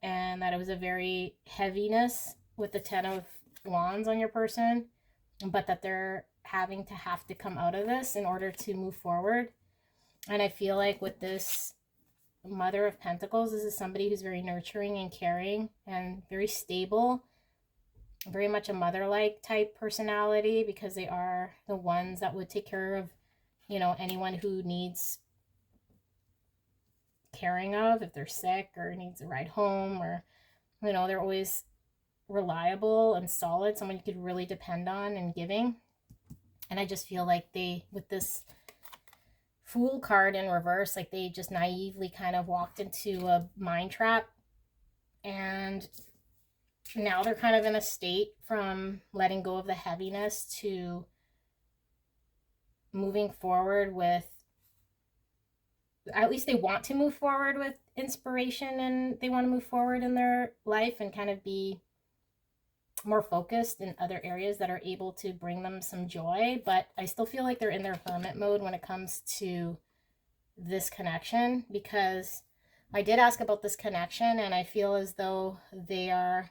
S1: and that it was a very heaviness with the 10 of Wands on your person, but that they're have to come out of this in order to move forward. And I feel like with this Mother of Pentacles, this is somebody who's very nurturing and caring and very stable, very much a mother-like type personality, because they are the ones that would take care of, you know, anyone who needs caring of, if they're sick or needs a ride home, or, you know, they're always reliable and solid, someone you could really depend on and giving. And I just feel like they, with this Fool card in reverse, like they just naively kind of walked into a mind trap, and now they're kind of in a state from letting go of the heaviness to moving forward with, at least they want to move forward with inspiration, and they want to move forward in their life and kind of be more focused in other areas that are able to bring them some joy. But I still feel like they're in their hermit mode when it comes to this connection, because I did ask about this connection, and I feel as though they are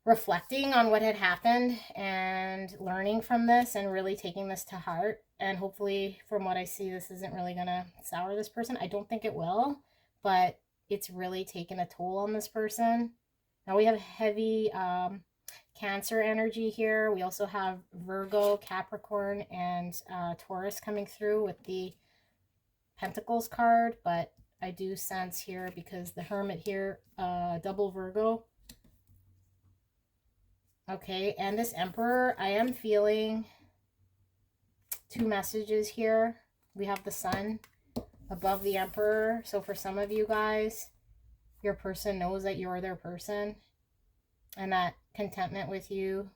S1: reflecting on what had happened and learning from this and really taking this to heart. And hopefully, from what I see, this isn't really gonna sour this person. I don't think it will, but it's really taken a toll on this person. Now we have heavy Cancer energy here. We also have Virgo, Capricorn, and Taurus coming through with the Pentacles card, but I do sense here, because the Hermit here, double Virgo. Okay, and this Emperor, I am feeling two messages here. We have the Sun above the Emperor. So for some of you guys, your person knows that you're their person, and that contentment with you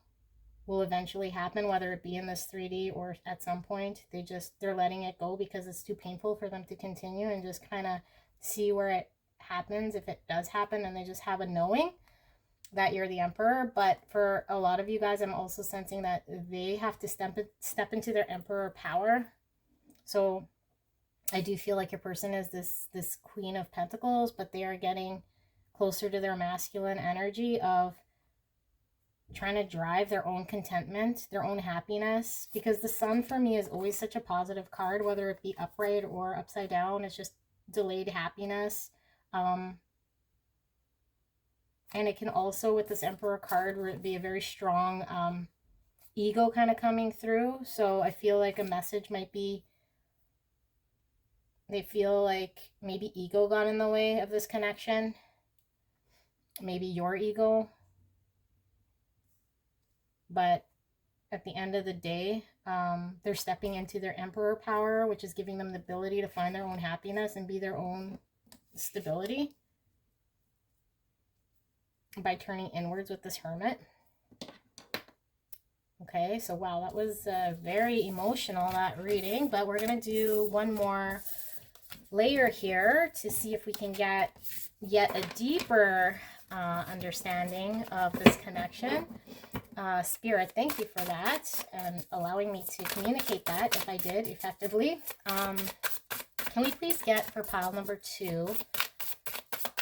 S1: will eventually happen, whether it be in this 3D or at some point. They're letting it go because it's too painful for them to continue, and just kind of see where it happens, if it does happen, and they just have a knowing that you're the Emperor. But for a lot of you guys, I'm also sensing that they have to step into their Emperor power. So I do feel like your person is this Queen of Pentacles, but they are getting closer to their masculine energy of trying to drive their own contentment, their own happiness. Because the Sun for me is always such a positive card, whether it be upright or upside down. It's just delayed happiness. And it can also, with this Emperor card, be a very strong ego kind of coming through. So I feel like a message might be, they feel like maybe ego got in the way of this connection. Maybe your ego. But at the end of the day, they're stepping into their Emperor power, which is giving them the ability to find their own happiness and be their own stability by turning inwards with this Hermit. Okay, so wow, that was very emotional, that reading. But we're going to do one more layer here to see if we can get yet a deeper understanding of this connection. Spirit, thank you for that and allowing me to communicate that if I did effectively. Can we please get for pile number 2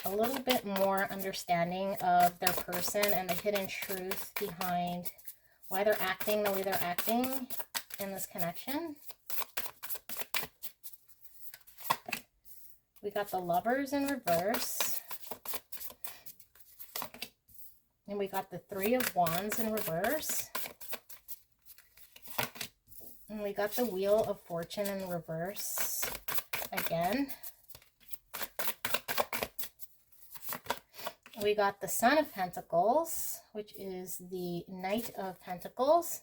S1: a little bit more understanding of their person and the hidden truth behind why they're acting the way they're acting in this connection? We got the Lovers in reverse. And we got the 3 of Wands in reverse. And we got the Wheel of Fortune in reverse again. We got the Son of Pentacles, which is the Knight of Pentacles.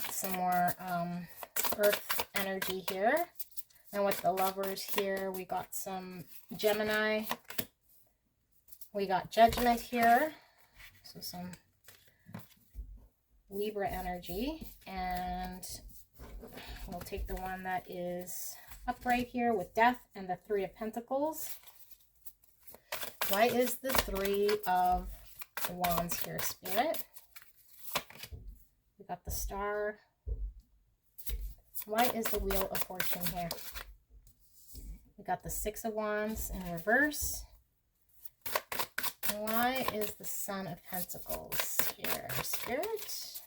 S1: Some more earth energy here. And with the Lovers here, we got some Gemini. We got Judgment here. So some Libra energy. And we'll take the one that is upright here with Death and the 3 of Pentacles. Why is the 3 of Wands here, Spirit? We got the Star. Why is the Wheel of Fortune here? We got the 6 of Wands in reverse. And why is the Son of Pentacles here, Spirit?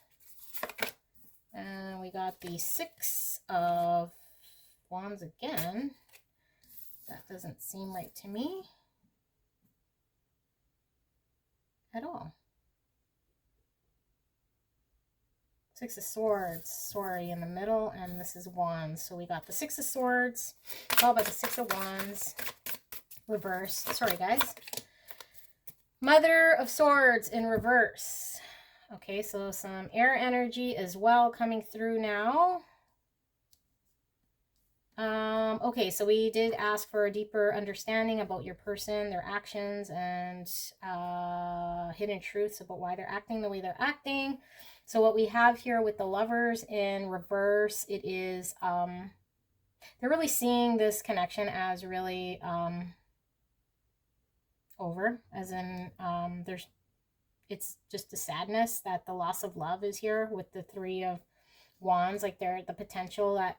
S1: And we got the 6 of Wands again. That doesn't seem right to me at all. 6 of Swords, sorry, in the middle, and this is Wands. So we got the 6 of Swords, followed by the 6 of Wands, reverse. Sorry, guys. Mother of Swords in reverse. Okay, so some air energy as well coming through now. Okay, so we did ask for a deeper understanding about your person, their actions, and hidden truths about why they're acting the way they're acting. So what we have here with the Lovers in reverse, it is, they're really seeing this connection as really over, as in it's just a sadness that the loss of love is here with the 3 of Wands. Like the potential that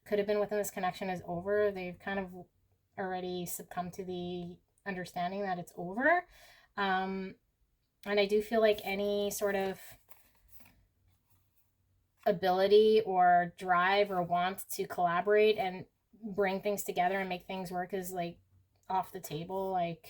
S1: could have been within this connection is over. They've kind of already succumbed to the understanding that it's over. And I do feel like any sort of ability or drive or want to collaborate and bring things together and make things work is like off the table. Like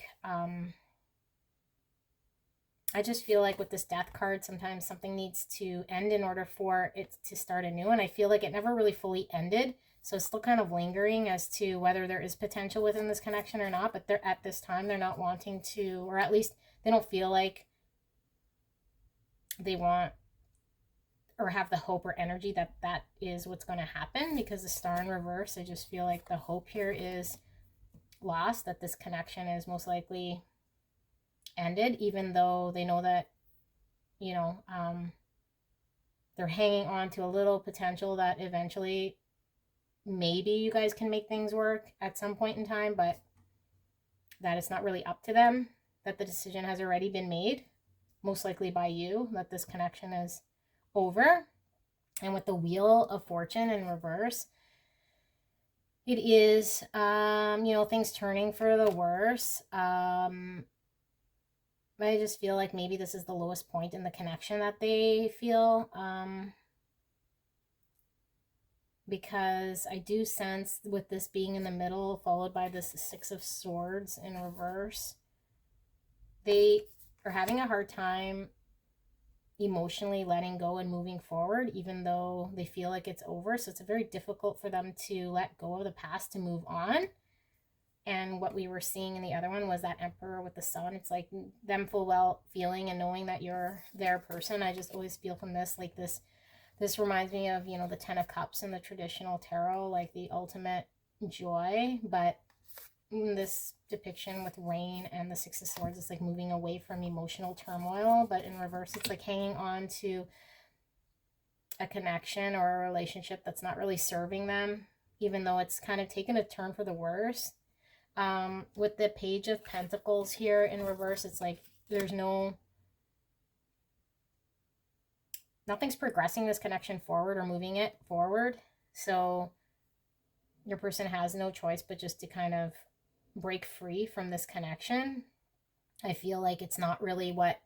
S1: I just feel like with this Death card, sometimes something needs to end in order for it to start anew, and I feel like it never really fully ended, so it's still kind of lingering as to whether there is potential within this connection or not. But they're at this time, they're not wanting to, or at least they don't feel like they want or have the hope or energy that that is what's going to happen, because the Star in reverse, I just feel like the hope here is lost, that this connection is most likely ended, even though they know that, you know, they're hanging on to a little potential that eventually maybe you guys can make things work at some point in time, but that it's not really up to them, that the decision has already been made, most likely by you, that this connection is over. And with the Wheel of Fortune in reverse, it is, you know, things turning for the worse. I just feel like maybe this is the lowest point in the connection that they feel. Because I do sense with this being in the middle, followed by this Six of Swords in reverse, they are having a hard time emotionally letting go and moving forward, even though they feel like it's over. So it's very difficult for them to let go of the past to move on. And what we were seeing in the other one was that Emperor with the Sun. It's like them full well feeling and knowing that you're their person. I just always feel from this, like this reminds me of, you know, the Ten of Cups in the traditional tarot, like the ultimate joy. But in this depiction with rain and the Six of Swords, it's like moving away from emotional turmoil. But in reverse, it's like hanging on to a connection or a relationship that's not really serving them, even though it's kind of taken a turn for the worse. With the Page of Pentacles here in reverse, it's like there's nothing's progressing this connection forward or moving it forward. So your person has no choice but just to kind of break free from this connection. I feel like it's not really what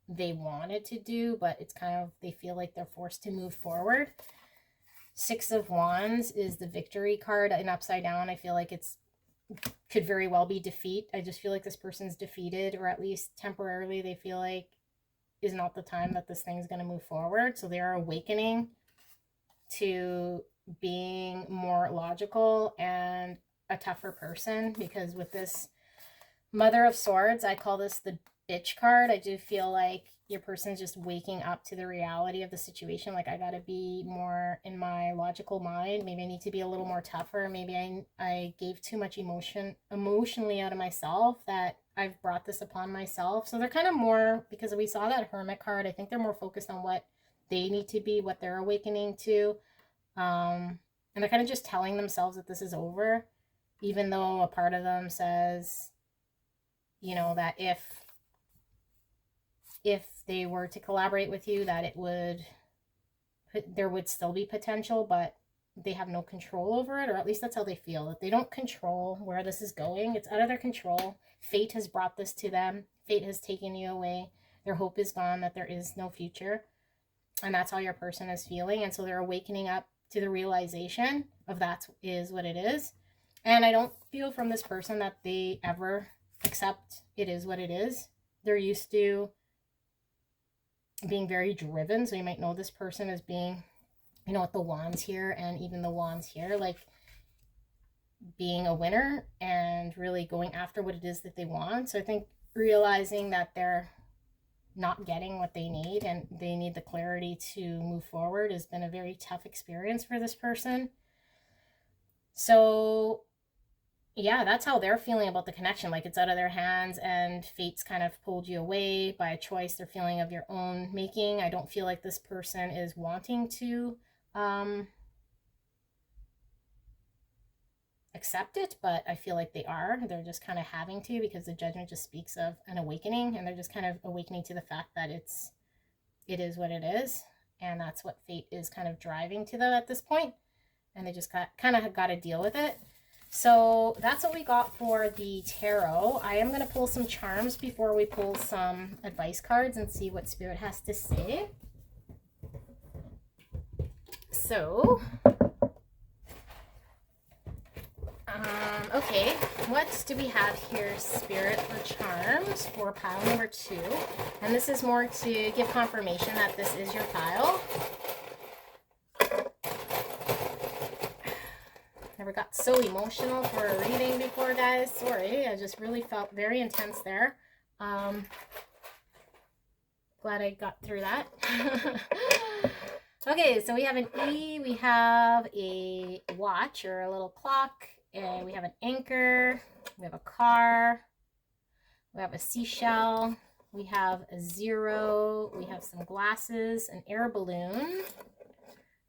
S1: they wanted to do, but it's kind of, they feel like they're forced to move forward. Six of Wands is the Victory card, and upside down, I feel like it's could very well be defeat. I just feel like this person's defeated, or at least temporarily they feel like is not the time that this thing's going to move forward. So they are awakening to being more logical and a tougher person, because with this Mother of Swords, I call this the bitch card. I do feel like your person's just waking up to the reality of the situation. Like, I gotta be more in my logical mind. Maybe I need to be a little more tougher. Maybe I gave too much emotionally out of myself, that I've brought this upon myself. So they're kind of more, because we saw that Hermit card, I think they're more focused on what they need to be, what they're awakening to. And they're kind of just telling themselves that this is over, even though a part of them says, you know, that if they were to collaborate with you, that there would still be potential, but they have no control over it, or at least that's how they feel, that they don't control where this is going. It's out of their control. Fate has brought this to them. Fate has taken you away. Their hope is gone, that there is no future. And that's how your person is feeling. And so they're awakening up to the realization of that is what it is. And I don't feel from this person that they ever accept it is what it is. They're used to being very driven. So you might know this person as being, you know, with the Wands here and even the Wands here, like being a winner and really going after what it is that they want. So I think realizing that they're not getting what they need and they need the clarity to move forward has been a very tough experience for this person. So yeah, that's how they're feeling about the connection. Like, it's out of their hands and fate's kind of pulled you away by a choice they're feeling of your own making. I don't feel like this person is wanting to accept it, but I feel like they are. They're just kind of having to, because the Judgment just speaks of an awakening, and they're just kind of awakening to the fact that it is what it is, and that's what fate is kind of driving to them at this point, and they just got to deal with it. So that's what we got for the tarot. I am going to pull some charms before we pull some advice cards and see what Spirit has to say. So, okay, what do we have here, Spirit, for charms for pile number 2? And this is more to give confirmation that this is your pile. Never got so emotional for a reading before, guys. Sorry, I just really felt very intense there. Glad I got through that. Okay, so we have an E, we have a watch or a little clock, and we have an anchor, we have a car, we have a seashell, we have a 0, we have some glasses, an air balloon,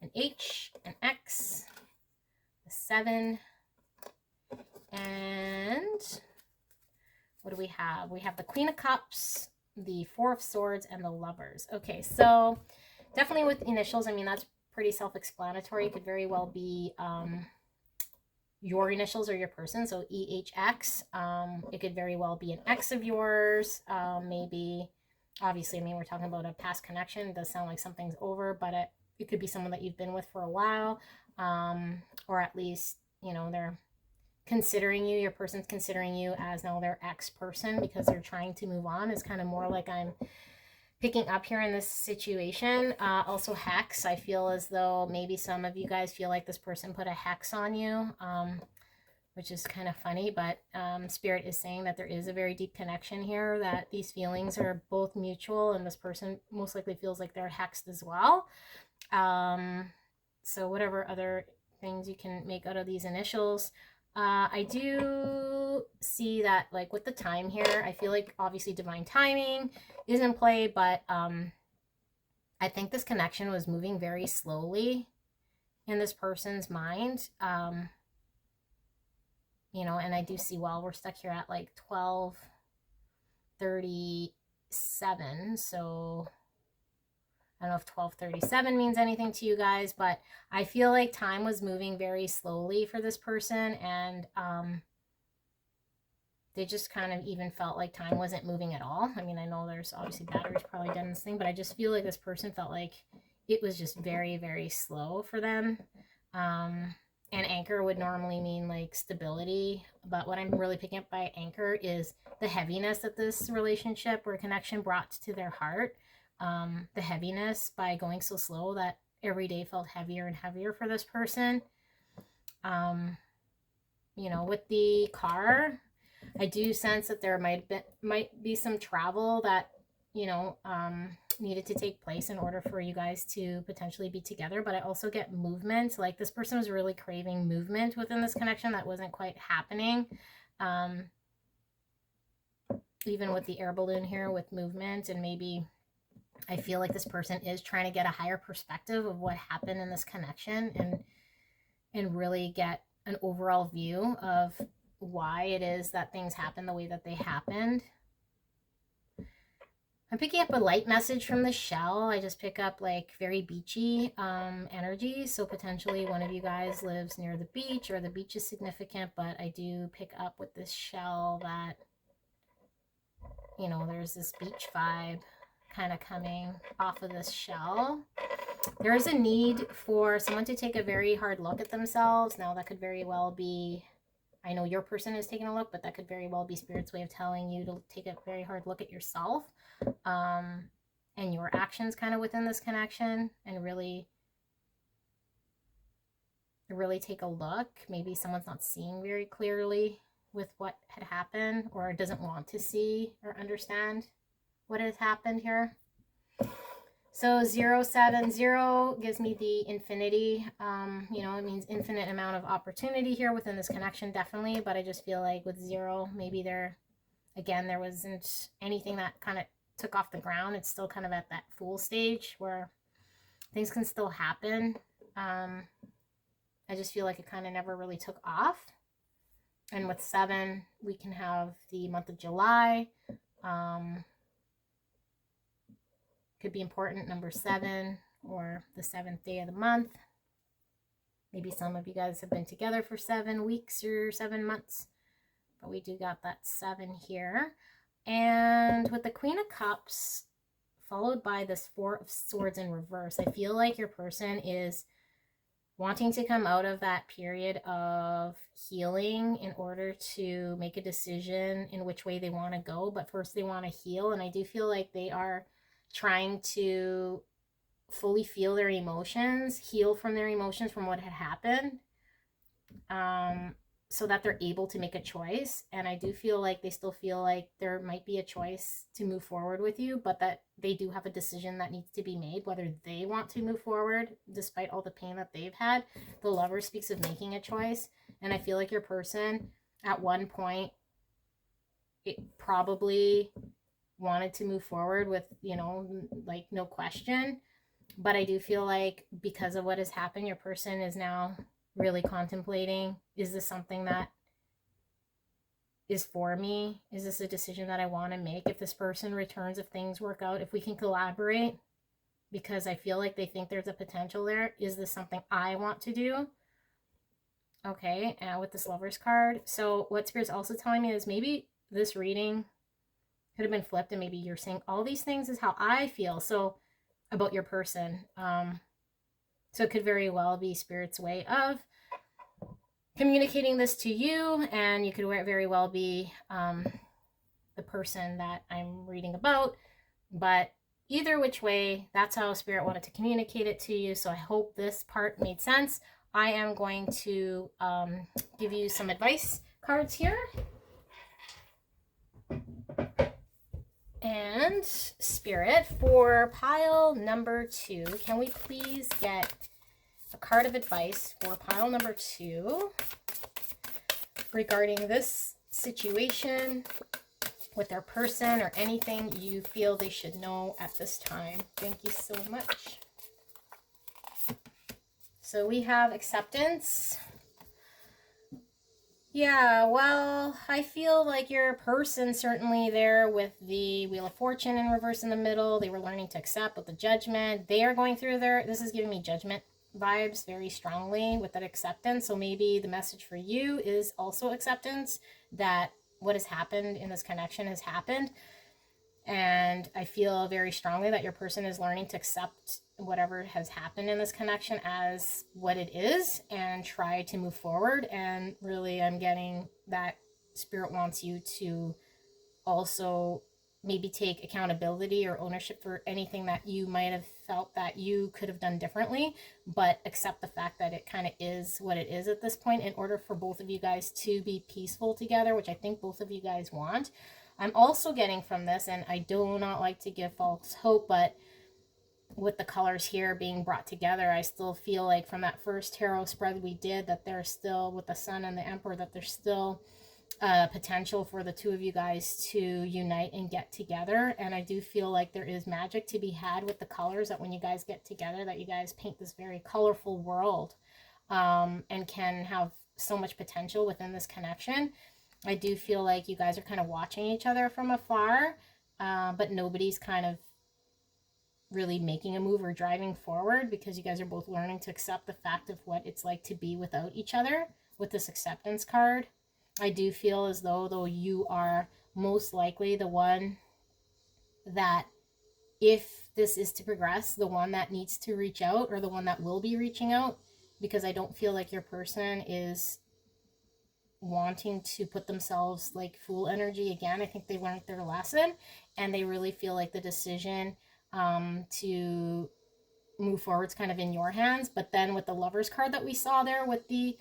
S1: an H, an X, a 7, and what do we have? We have the Queen of Cups, the 4 of Swords, and the Lovers. Okay, so definitely with initials, I mean, that's pretty self-explanatory. It could very well be your initials or your person, so EHX. It could very well be an ex of yours, maybe, obviously, I mean, we're talking about a past connection. It does sound like something's over, but it could be someone that you've been with for a while, or at least, you know, they're considering you, your person's considering you as now their ex person because they're trying to move on, is kind of more like I'm picking up here in this situation. Also hex, I feel as though maybe some of you guys feel like this person put a hex on you, which is kind of funny, but Spirit is saying that there is a very deep connection here, that these feelings are both mutual, and this person most likely feels like they're hexed as well. So whatever other things you can make out of these initials. I do see that, like, with the time here, I feel like obviously divine timing is in play, but I think this connection was moving very slowly in this person's mind. You know, and I do see, well, we're stuck here at like 12:37, so I don't know if 12:37 means anything to you guys, but I feel like time was moving very slowly for this person, and they just kind of even felt like time wasn't moving at all. I mean, I know there's obviously batteries probably done this thing, but I just feel like this person felt like it was just very, very slow for them. And anchor would normally mean like stability, but what I'm really picking up by anchor is the heaviness that this relationship or connection brought to their heart. The heaviness by going so slow that every day felt heavier and heavier for this person. You know, with the car, I do sense that there might be some travel that, you know, needed to take place in order for you guys to potentially be together. But I also get movement. Like, this person was really craving movement within this connection that wasn't quite happening. Even with the air balloon here with movement, and maybe I feel like this person is trying to get a higher perspective of what happened in this connection, and really get an overall view of why it is that things happen the way that they happened. I'm picking up a light message from the shell. I just pick up like very beachy energy. So potentially one of you guys lives near the beach, or the beach is significant, but I do pick up with this shell that, you know, there's this beach vibe kind of coming off of this shell. There is a need for someone to take a very hard look at themselves. Now that could very well be, I know your person is taking a look, but that could very well be Spirit's way of telling you to take a very hard look at yourself, and your actions kind of within this connection, and really take a look. Maybe someone's not seeing very clearly with what had happened, or doesn't want to see or understand what has happened here. So 070 gives me the infinity. You know, it means infinite amount of opportunity here within this connection, definitely. But I just feel like with 0, maybe there wasn't anything that kind of took off the ground. It's still kind of at that Fool stage where things can still happen. I just feel like it kind of never really took off. And with 7, we can have the month of July. Could be important, number 7, or the 7th day of the month. Maybe some of you guys have been together for 7 weeks or 7 months, but we do got that 7 here. And with the Queen of Cups followed by this 4 of Swords in reverse, I feel like your person is wanting to come out of that period of healing in order to make a decision in which way they want to go. But first they want to heal, and I do feel like they are trying to fully feel their emotions, heal from their emotions from what had happened, so that they're able to make a choice. And I do feel like they still feel like there might be a choice to move forward with you, but that they do have a decision that needs to be made, whether they want to move forward despite all the pain that they've had. The Lover speaks of making a choice, and I feel like your person at one point, it probably wanted to move forward with, you know, like no question. But I do feel like because of what has happened, your person is now really contemplating, is this something that is for me? Is this a decision that I want to make? If this person returns, if things work out, if we can collaborate, because I feel like they think there's a potential there. Is this something I want to do? Okay, and with this Lovers card. So what Spirit's also telling me is maybe this reading could have been flipped, and maybe you're saying all these things is how I feel. So about your person. So it could very well be Spirit's way of communicating this to you, and you could very well be the person that I'm reading about. But either which way, that's how Spirit wanted to communicate it to you. So I hope this part made sense. I am going to give you some advice cards here. And Spirit, for pile number 2, can we please get a card of advice for pile number 2 regarding this situation with their person or anything you feel they should know at this time? Thank you so much. So we have acceptance. Yeah, well, I feel like your person certainly there with the Wheel of Fortune in reverse in the middle. They were learning to accept with the Judgment. They are going through this is giving me Judgment vibes very strongly with that acceptance. So maybe the message for you is also acceptance, that what has happened in this connection has happened. And I feel very strongly that your person is learning to accept whatever has happened in this connection as what it is and try to move forward. And really, I'm getting that Spirit wants you to also maybe take accountability or ownership for anything that you might have felt that you could have done differently, but accept the fact that it kind of is what it is at this point in order for both of you guys to be peaceful together, which I think both of you guys want. I'm also getting from this, and I do not like to give false hope, but with the colors here being brought together, I still feel like from that first tarot spread we did that there's still, with the Sun and the Emperor, that there's still potential for the two of you guys to unite and get together. And I do feel like there is magic to be had with the colors, that when you guys get together, that you guys paint this very colorful world, and can have so much potential within this connection. I do feel like you guys are kind of watching each other from afar, but nobody's kind of really making a move or driving forward, because you guys are both learning to accept the fact of what it's like to be without each other with this acceptance card. I do feel as though you are most likely the one that, if this is to progress, the one that needs to reach out, or the one that will be reaching out, because I don't feel like your person is wanting to put themselves like fool energy again. I think they learned their lesson, and they really feel like the decision to move forward is kind of in your hands. But then with the Lovers card that we saw there with the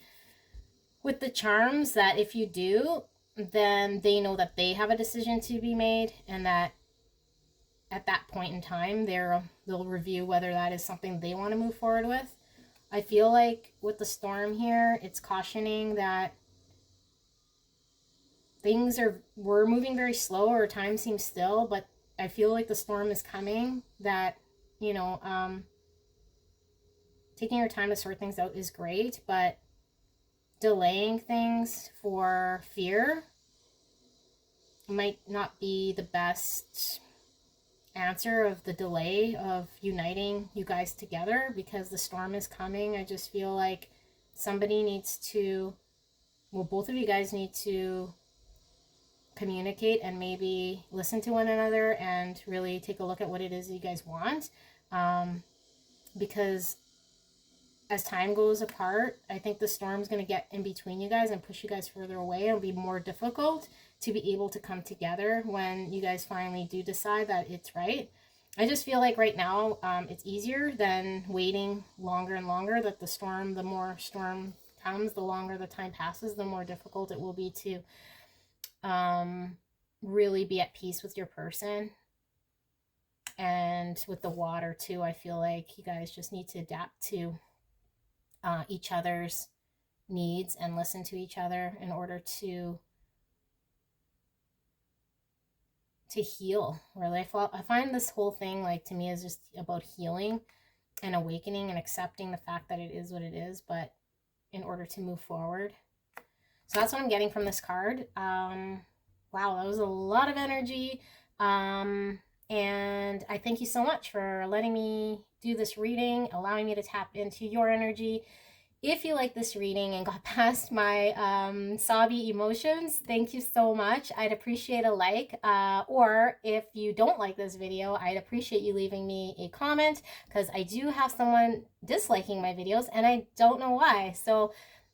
S1: charms, that if you do, then they know that they have a decision to be made, and that at that point in time they'll review whether that is something they want to move forward with. I feel like with the Storm here, it's cautioning that things we're moving very slow, or time seems still, but I feel like the storm is coming, that, you know, taking your time to sort things out is great, but delaying things for fear might not be the best answer of the delay of uniting you guys together, because the storm is coming. I just feel like somebody needs to, well, both of you guys need to communicate and maybe listen to one another and really take a look at what it is you guys want, because as time goes apart, I think the storm's going to get in between you guys and push you guys further away. It'll be more difficult to be able to come together when you guys finally do decide that it's right. I just feel like right now it's easier than waiting longer and longer, that the more storm comes, the longer the time passes, the more difficult it will be to really be at peace with your person. And with the water too, I feel like you guys just need to adapt to each other's needs and listen to each other in order to heal. Really, I find this whole thing, like, to me, is just about healing and awakening and accepting the fact that it is what it is, but in order to move forward. So that's what I'm getting from this card. Wow, that was a lot of energy. And I thank you so much for letting me do this reading, allowing me to tap into your energy. If you like this reading and got past my sobby emotions, thank you so much. I'd appreciate a like. Or if you don't like this video, I'd appreciate you leaving me a comment, because I do have someone disliking my videos and I don't know why. So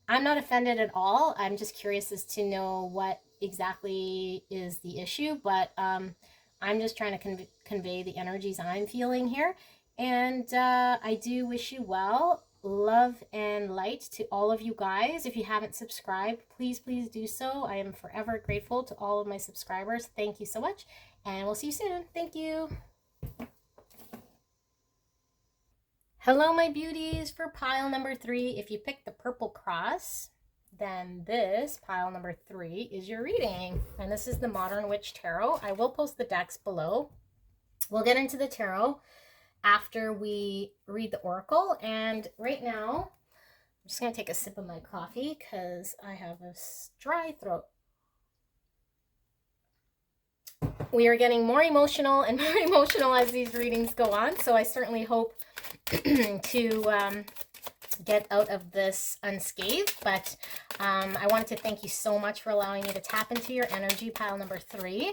S1: I'm not offended at all. I'm just curious as to know what exactly is the issue. But I'm just trying to convey the energies I'm feeling here. And I do wish you well. Love and light to all of you guys. If you haven't subscribed, please do so. I am forever grateful to all of my subscribers. Thank you so much, and we'll see you soon. Thank you. Hello, my beauties. For pile number 3, if you pick the purple cross, then this pile number 3 is your reading, and this is the Modern Witch Tarot. I will post the decks below. We'll get into the tarot after we read the oracle. And right now I'm just gonna take a sip of my coffee because I have a dry throat. We are getting more emotional and more emotional as these readings go on, so I certainly hope to get out of this unscathed. But I wanted to thank you so much for allowing me to tap into your energy, pile number 3.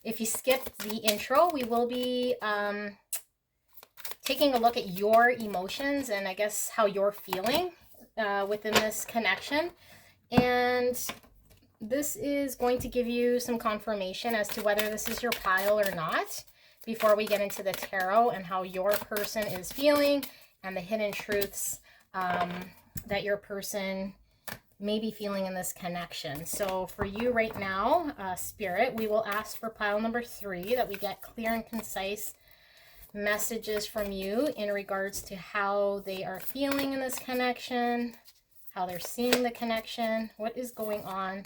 S1: If you skipped the intro, we will be taking a look at your emotions and I guess how you're feeling within this connection. And this is going to give you some confirmation as to whether this is your pile or not before we get into the tarot and how your person is feeling and the hidden truths that your person may be feeling in this connection. So for you right now, Spirit, we will ask for pile number 3 that we get clear and concise messages from you in regards to how they are feeling in this connection, how they're seeing the connection, what is going on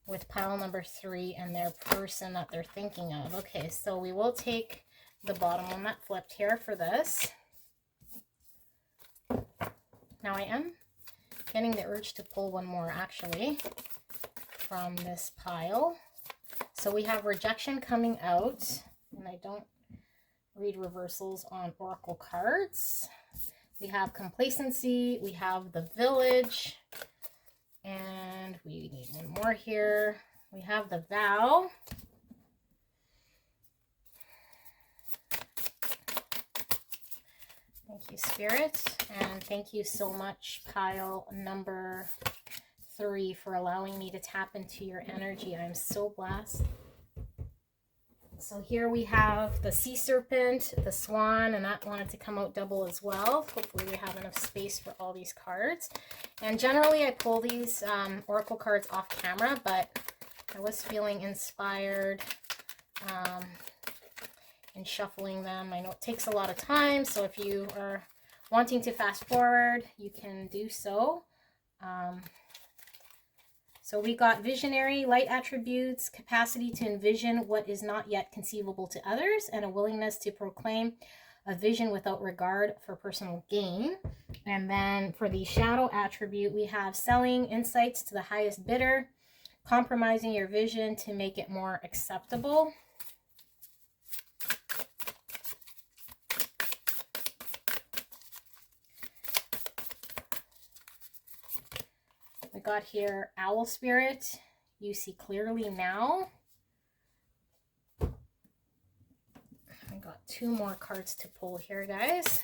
S1: with pile number 3 and their person that they're thinking of. Okay, so we will take the bottom one that flipped here for this. Now I am getting the urge to pull one more actually from this pile. So we have rejection coming out, and I don't read reversals on oracle cards. We have complacency, we have the village, and we need one more here. We have the vow. Thank you, Spirit, and thank you so much, pile number 3, for allowing me to tap into your energy. I'm so blessed. So here we have the sea serpent, the swan, and that wanted to come out double as well. Hopefully we have enough space for all these cards. And generally I pull these oracle cards off camera, but I was feeling inspired in shuffling them. I know it takes a lot of time, so if you are wanting to fast forward, you can do so. So we got visionary, light attributes, capacity to envision what is not yet conceivable to others, and a willingness to proclaim a vision without regard for personal gain. And then for the shadow attribute, we have selling insights to the highest bidder, compromising your vision to make it more acceptable. We got here owl spirit, you see clearly now. I got 2 more cards to pull here, guys.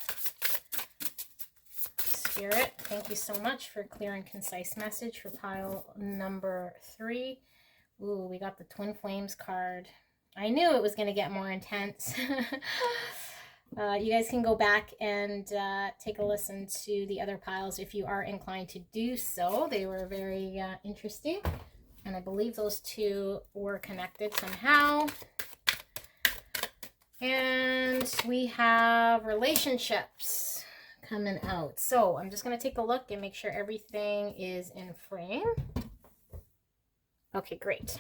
S1: Spirit, thank you so much for a clear and concise message for pile number 3. Ooh, we got the twin flames card. I knew it was going to get more intense. You guys can go back and take a listen to the other piles if you are inclined to do so. They were very interesting, and I believe those 2 were connected somehow. And we have relationships coming out. So I'm just going to take a look and make sure everything is in frame. Okay, great.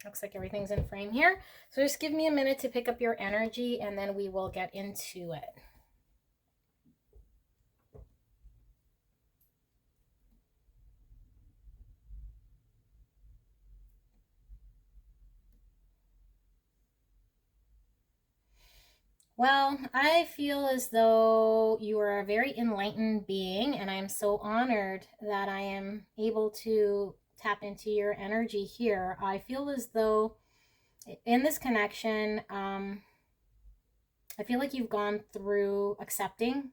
S1: Looks like everything's in frame here. So just give me a minute to pick up your energy and then we will get into it. Well, I feel as though you are a very enlightened being, and I'm so honored that I am able to tap into your energy here. I feel as though in this connection, I feel like you've gone through accepting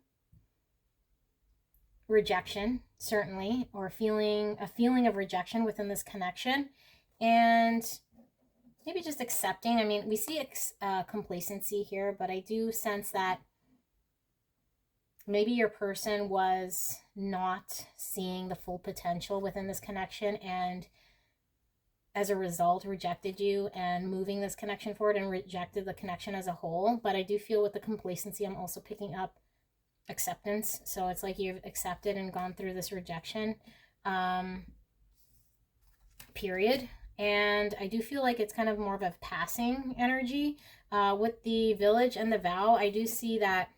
S1: rejection, certainly, or feeling a feeling of rejection within this connection, and maybe just accepting. I mean, we see complacency here, but I do sense that maybe your person was not seeing the full potential within this connection, and as a result rejected you and moving this connection forward and rejected the connection as a whole. But I do feel with the complacency, I'm also picking up acceptance. So it's like you've accepted and gone through this rejection period. And I do feel like it's kind of more of a passing energy. With the village and the vow, I do see that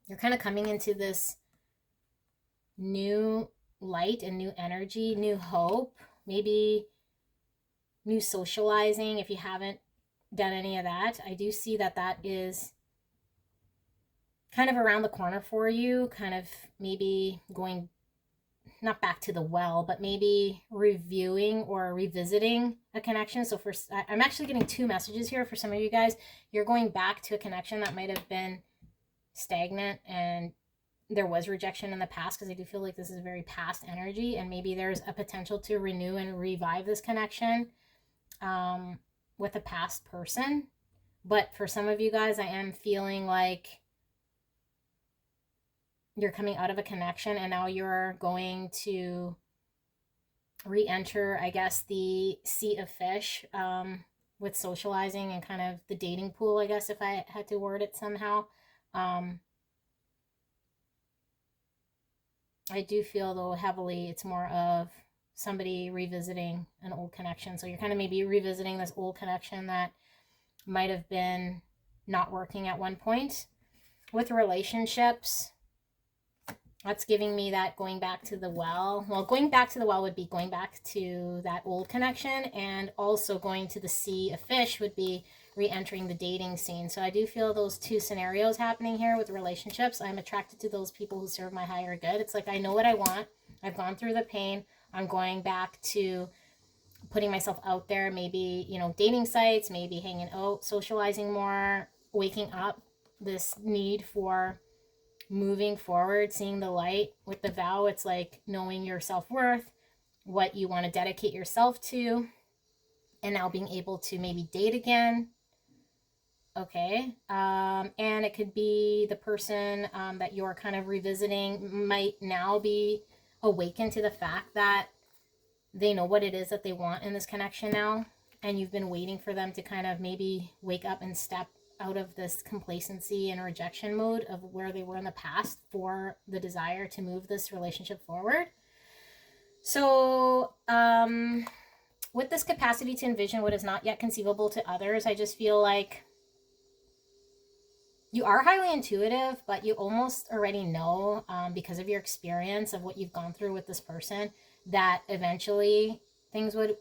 S1: you're kind of coming into this new light and new energy, new hope, maybe new socializing if you haven't done any of that. I do see that that is kind of around the corner for you, kind of maybe going not back to the well, but maybe reviewing or revisiting a connection. So I'm actually getting two messages here for some of you guys. You're going back to a connection that might have been stagnant and there was rejection in the past, because I do feel like this is very past energy, and maybe there's a potential to renew and revive this connection with a past person. But for some of you guys, I am feeling like you're coming out of a connection and now you're going to re-enter, I guess, the sea of fish with socializing and kind of the dating pool, I guess, if I had to word it somehow. I do feel, though, heavily it's more of somebody revisiting an old connection. So you're kind of maybe revisiting this old connection that might have been not working at one point. With relationships, that's giving me that going back to the well. Well, going back to the well would be going back to that old connection, and also going to the sea of fish would be re-entering the dating scene. So I do feel those two scenarios happening here with relationships. I'm attracted to those people who serve my higher good. It's like I know what I want. I've gone through the pain. I'm going back to putting myself out there, maybe, dating sites, maybe hanging out, socializing more, waking up this need for moving forward, seeing the light. With the vow, it's like knowing your self-worth, what you want to dedicate yourself to, and now being able to maybe date again. Okay. And it could be the person that you're kind of revisiting might now be awakened to the fact that they know what it is that they want in this connection now, and you've been waiting for them to kind of maybe wake up and step out of this complacency and rejection mode of where they were in the past for the desire to move this relationship forward. So with this capacity to envision what is not yet conceivable to others, I just feel like you are highly intuitive, but you almost already know, because of your experience of what you've gone through with this person, that eventually things would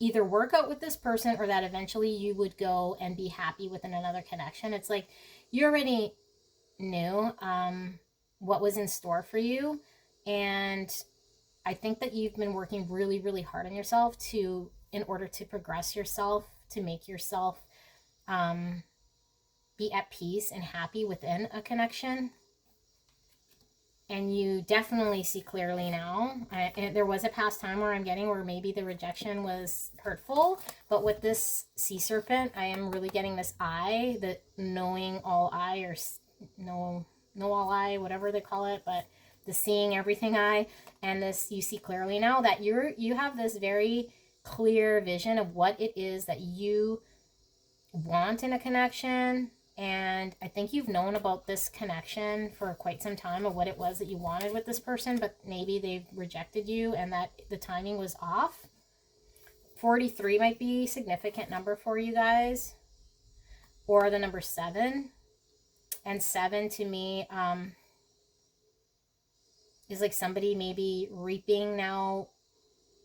S1: either work out with this person, or that eventually you would go and be happy within another connection. It's like you already knew what was in store for you. And I think that you've been working really, really hard on yourself in order to progress yourself, to make yourself be at peace and happy within a connection. And you definitely see clearly now. And there was a past time where I'm getting where maybe the rejection was hurtful, but with this sea serpent, I am really getting this eye, the knowing all eye, or know all eye, whatever they call it, but the seeing everything eye. And this, you see clearly now that you have this very clear vision of what it is that you want in a connection. And I think you've known about this connection for quite some time, of what it was that you wanted with this person, but maybe they've rejected you and that the timing was off. 43 might be a significant number for you guys, or the number 7. And 7 to me is like somebody maybe reaping now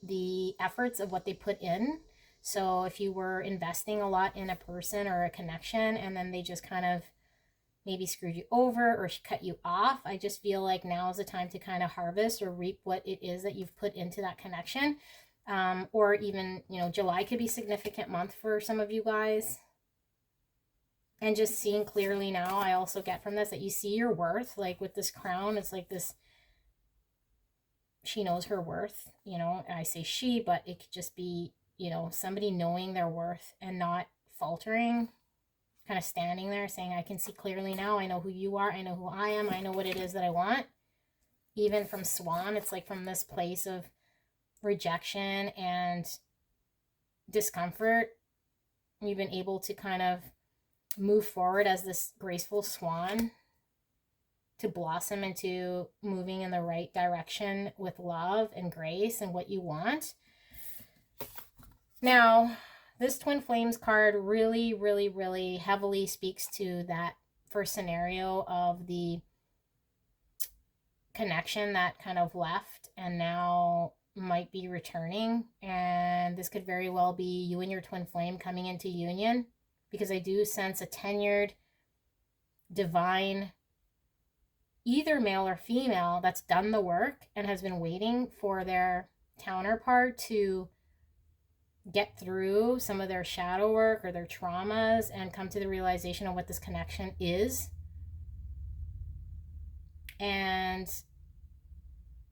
S1: the efforts of what they put in. So if you were investing a lot in a person or a connection, and then they just kind of maybe screwed you over or she cut you off. I just feel like now is the time to kind of harvest or reap what it is that you've put into that connection. Or even, you know, July could be a significant month for some of you guys. And just seeing clearly now, I also get from this that you see your worth. Like with this crown, it's like this, she knows her worth, you know. I say she, but it could just be, you know, somebody knowing their worth and not faltering, kind of standing there saying, I can see clearly now. I know who you are. I know who I am. I know what it is that I want. Even from Swan, it's like from this place of rejection and discomfort, you've been able to kind of move forward as this graceful swan to blossom into moving in the right direction with love and grace and what you want. Now, this Twin Flames card really, really, really heavily speaks to that first scenario of the connection that kind of left and now might be returning. And this could very well be you and your twin flame coming into union, because I do sense a tenured, divine, either male or female, that's done the work and has been waiting for their counterpart to get through some of their shadow work or their traumas and come to the realization of what this connection is. And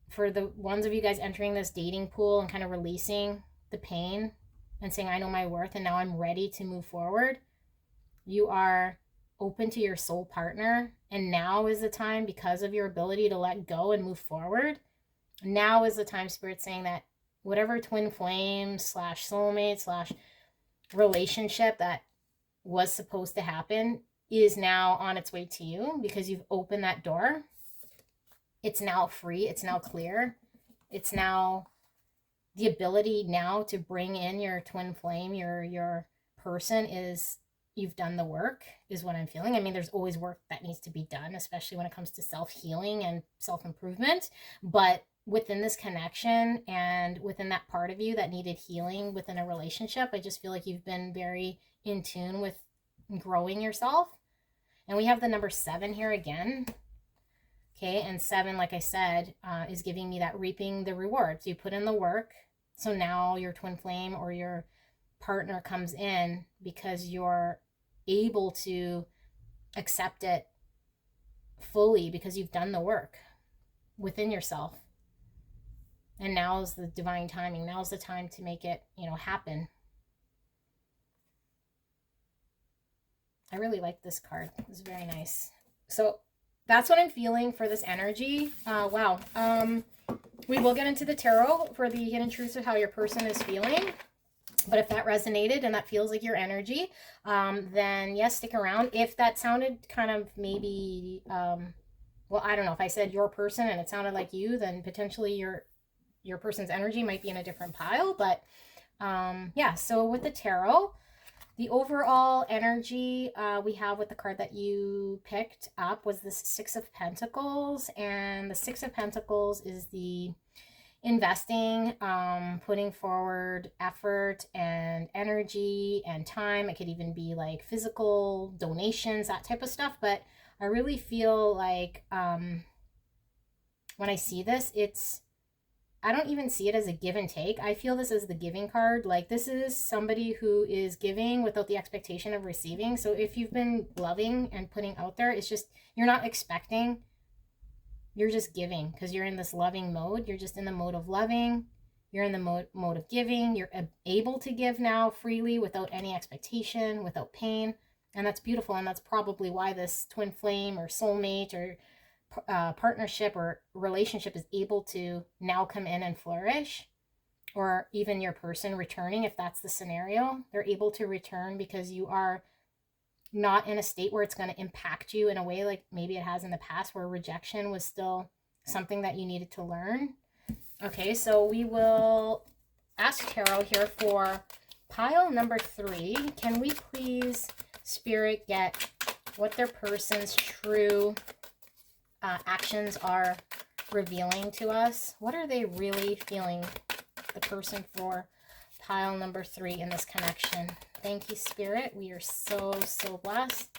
S1: for the ones of you guys entering this dating pool and kind of releasing the pain and saying, I know my worth and now I'm ready to move forward, you are open to your soul partner. And now is the time, because of your ability to let go and move forward, now is the time, Spirit's saying that whatever twin flame / soulmate / relationship that was supposed to happen is now on its way to you, because you've opened that door. It's now free. It's now clear. It's now the ability now to bring in your twin flame, your person, is you've done the work, is what I'm feeling. I mean, there's always work that needs to be done, especially when it comes to self-healing and self-improvement. But within this connection and within that part of you that needed healing within a relationship, I just feel like you've been very in tune with growing yourself. And we have the number 7 here again. Okay, and 7, like I said, is giving me that reaping the rewards. You put in the work, so now your twin flame or your partner comes in because you're able to accept it fully because you've done the work within yourself. And now is the divine timing. Now is the time to make it, you know, happen. I really like this card. It's very nice. So that's what I'm feeling for this energy. Wow. We will get into the tarot for the hidden truths of how your person is feeling. But if that resonated and that feels like your energy, then yes, stick around. If that sounded kind of maybe, well, I don't know. If I said your person and it sounded like you, then potentially your person's energy might be in a different pile. But yeah, so with the tarot, the overall energy we have with the card that you picked up was the 6 of Pentacles. And the 6 of Pentacles is the investing, putting forward effort and energy and time. It could even be like physical donations, that type of stuff. But I really feel like when I see this, I don't even see it as a give and take. I feel this as the giving card. Like this is somebody who is giving without the expectation of receiving. So if you've been loving and putting out there, it's just, you're not expecting, you're just giving because you're in this loving mode. You're just in the mode of loving. You're in the mode of giving. You're able to give now freely without any expectation, without pain. And that's beautiful. And that's probably why this twin flame or soulmate or partnership or relationship is able to now come in and flourish. Or even your person returning, if that's the scenario, they're able to return because you are not in a state where it's going to impact you in a way like maybe it has in the past, where rejection was still something that you needed to learn. Okay, so we will ask tarot here for pile number 3. Can we please, Spirit, get what their person's true actions are revealing to us? What are they really feeling, the person, for pile number 3 in this connection? Thank you, Spirit. We are so, so blessed.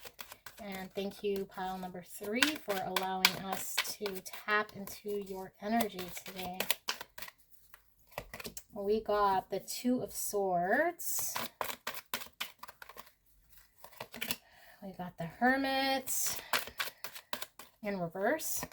S1: And thank you, pile number 3, for allowing us to tap into your energy today. We got the 2 of Swords. We got the Hermit in reverse.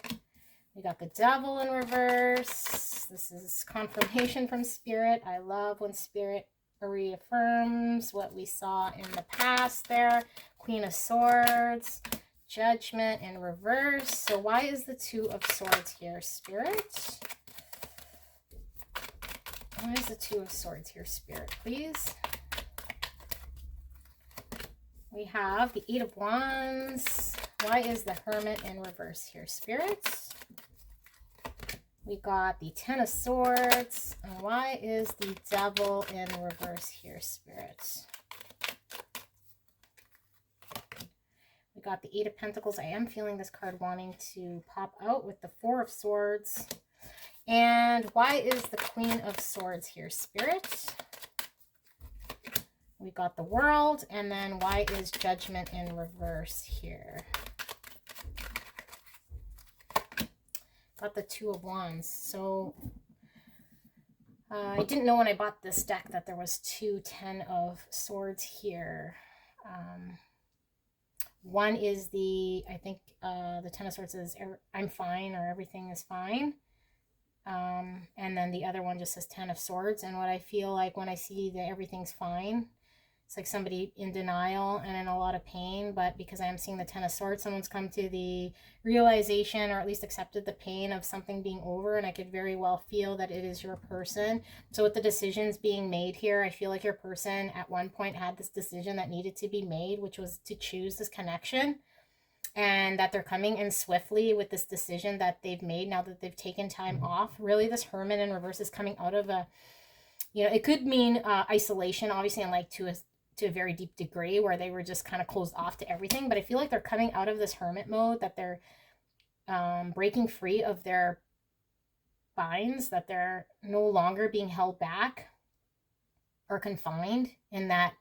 S1: We got the Devil in reverse. This is confirmation from Spirit. I love when Spirit reaffirms what we saw in the past there. Queen of Swords, Judgment in reverse. So why is the 2 of Swords here, Spirit? Why is the 2 of Swords here, Spirit, please? We have the 8 of Wands. Why is the Hermit in reverse here, Spirit? We got the 10 of Swords. And why is the Devil in reverse here, Spirit? We got the 8 of Pentacles. I am feeling this card wanting to pop out with the 4 of Swords. And why is the Queen of Swords here, Spirit? We got the World. And then why is Judgment in reverse here? Got the 2 of Wands. So I didn't know when I bought this deck that there was 2 10 of Swords here. One is the, I think the 10 of Swords says I'm fine, or everything is fine. And then the other one just says 10 of Swords. And what I feel like when I see that everything's fine, it's like somebody in denial and in a lot of pain. But because I am seeing the 10 of Swords, someone's come to the realization, or at least accepted the pain of something being over. And I could very well feel that it is your person. So with the decisions being made here, I feel like your person at one point had this decision that needed to be made, which was to choose this connection. And that they're coming in swiftly with this decision that they've made now that they've taken time off. Really, this Hermit in reverse is coming out of a, you know, it could mean isolation, obviously, and like to a very deep degree where they were just kind of closed off to everything. But I feel like they're coming out of this hermit mode, that they're breaking free of their binds, that they're no longer being held back or confined in that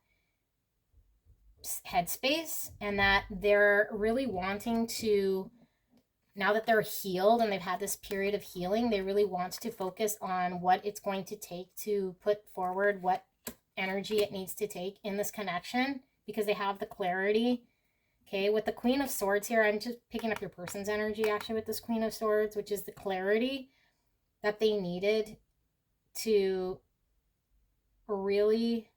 S1: headspace, and that they're really wanting to, now that they're healed and they've had this period of healing, they really want to focus on what it's going to take to put forward what energy it needs to take in this connection, because they have the clarity. Okay, with the Queen of Swords here, I'm just picking up your person's energy actually with this Queen of Swords, which is the clarity that they needed to really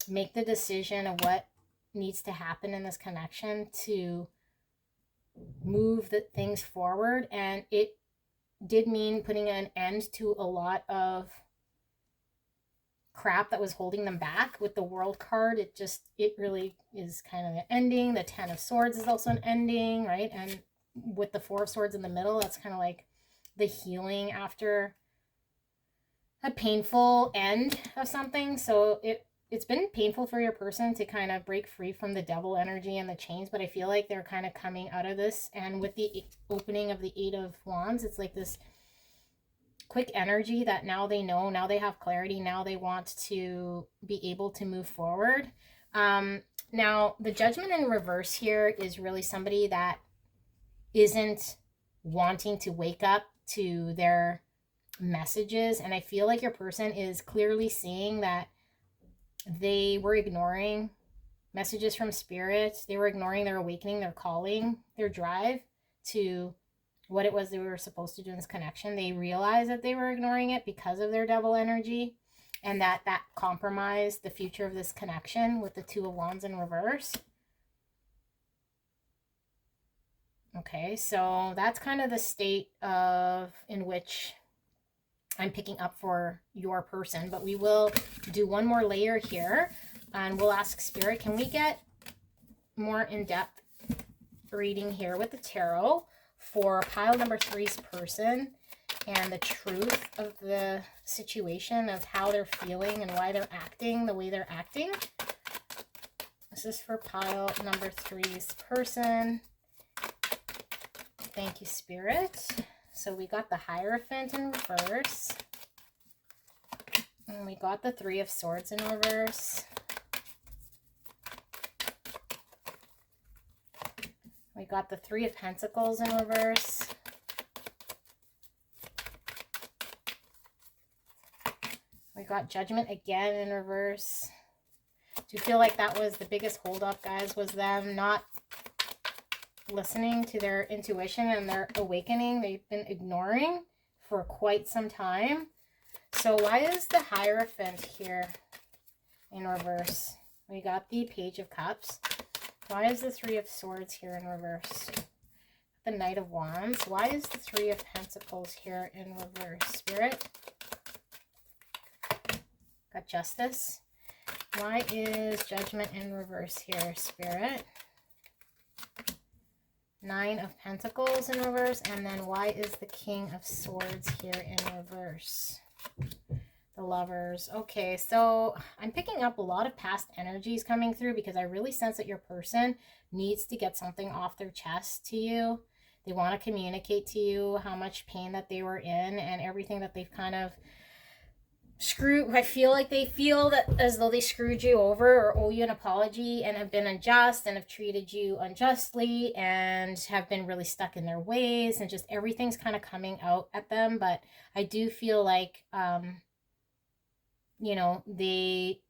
S1: make the decision of what needs to happen in this connection to move the things forward. And it did mean putting an end to a lot of crap that was holding them back. With the World card, it really is kind of an ending. The 10 of Swords is also an ending, right? And with the 4 of Swords in the middle, that's kind of like the healing after a painful end of something. So it's been painful for your person to kind of break free from the Devil energy and the chains, but I feel like they're kind of coming out of this. And with the opening of the 8 of Wands, it's like this quick energy that now they know, now they have clarity, now they want to be able to move forward. Now, the Judgment in reverse here is really somebody that isn't wanting to wake up to their messages. And I feel like your person is clearly seeing that they were ignoring messages from Spirit. They were ignoring their awakening, their calling, their drive to what it was they were supposed to do in this connection. They realized that they were ignoring it because of their Devil energy, and that compromised the future of this connection with the 2 of Wands in reverse. Okay, so that's kind of the state of in which I'm picking up for your person. But we will do one more layer here, and we'll ask Spirit, can we get more in-depth reading here with the tarot for pile number 3's person, and the truth of the situation, of how they're feeling and why they're acting the way they're acting. This is for pile number 3's person. Thank you, Spirit. So we got the Hierophant in reverse. And we got the 3 of Swords in reverse. We got the Three of Pentacles in reverse. We got Judgment again in reverse. Do you feel like that was the biggest holdup, guys? Was them not listening to their intuition and their awakening they've been ignoring for quite some time? So why is the Hierophant here in reverse? We got the Page of Cups. Why is the Three of Swords here in reverse? The Knight of Wands. Why is the Three of Pentacles here in reverse? Spirit. Got Justice. Why is Judgment in reverse here, Spirit? Nine of Pentacles in reverse. And then why is the King of Swords here in reverse? The Lovers. Okay, so I'm picking up a lot of past energies coming through because I really sense that your person needs to get something off their chest to you. They want to communicate to you how much pain that they were in and everything that they've kind of I feel like they feel that as though they screwed you over or owe you an apology and have been unjust and have treated you unjustly and have been really stuck in their ways, and just everything's kind of coming out at them. But I do feel like, you know, they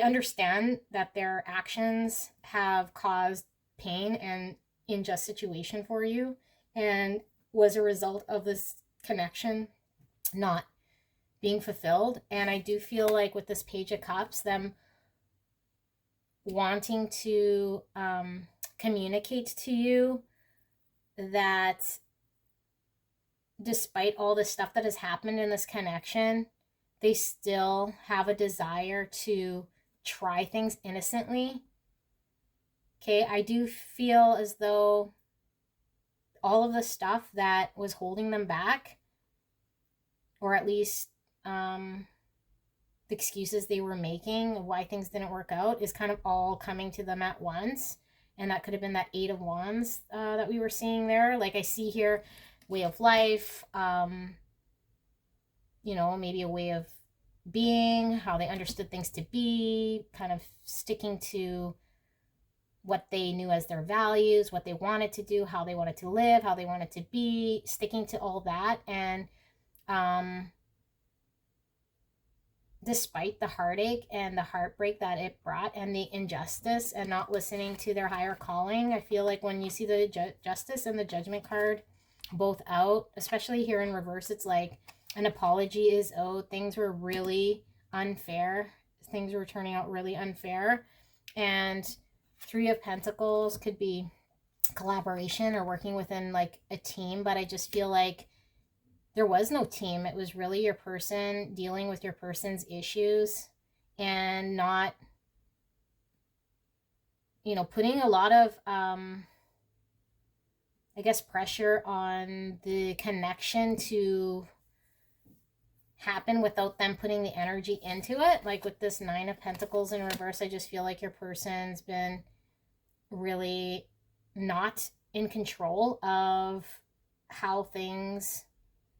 S1: understand that their actions have caused pain and unjust situation for you and was a result of this connection not being fulfilled. And I do feel like with this Page of Cups, them wanting to communicate to you that despite all the stuff that has happened in this connection, they still have a desire to try things innocently. Okay, I do feel as though all of the stuff that was holding them back, or at least the excuses they were making of why things didn't work out, is kind of all coming to them at once. And that could have been that Eight of Wands that we were seeing there. Like I see here, way of life, you know, maybe a way of being, how they understood things to be, kind of sticking to what they knew as their values, what they wanted to do, how they wanted to live, how they wanted to be, sticking to all that. And despite the heartache and the heartbreak that it brought and the injustice and not listening to their higher calling, I feel like when you see the Justice and the Judgment card both out, especially here in reverse, it's like an apology is owed. Things were really unfair. Things were turning out really unfair. And Three of Pentacles could be collaboration or working within like a team, but I just feel like there was no team. It was really your person dealing with your person's issues and not, you know, putting a lot of, I guess, pressure on the connection to happen without them putting the energy into it. Like with this Nine of Pentacles in reverse, I just feel like your person's been really not in control of how things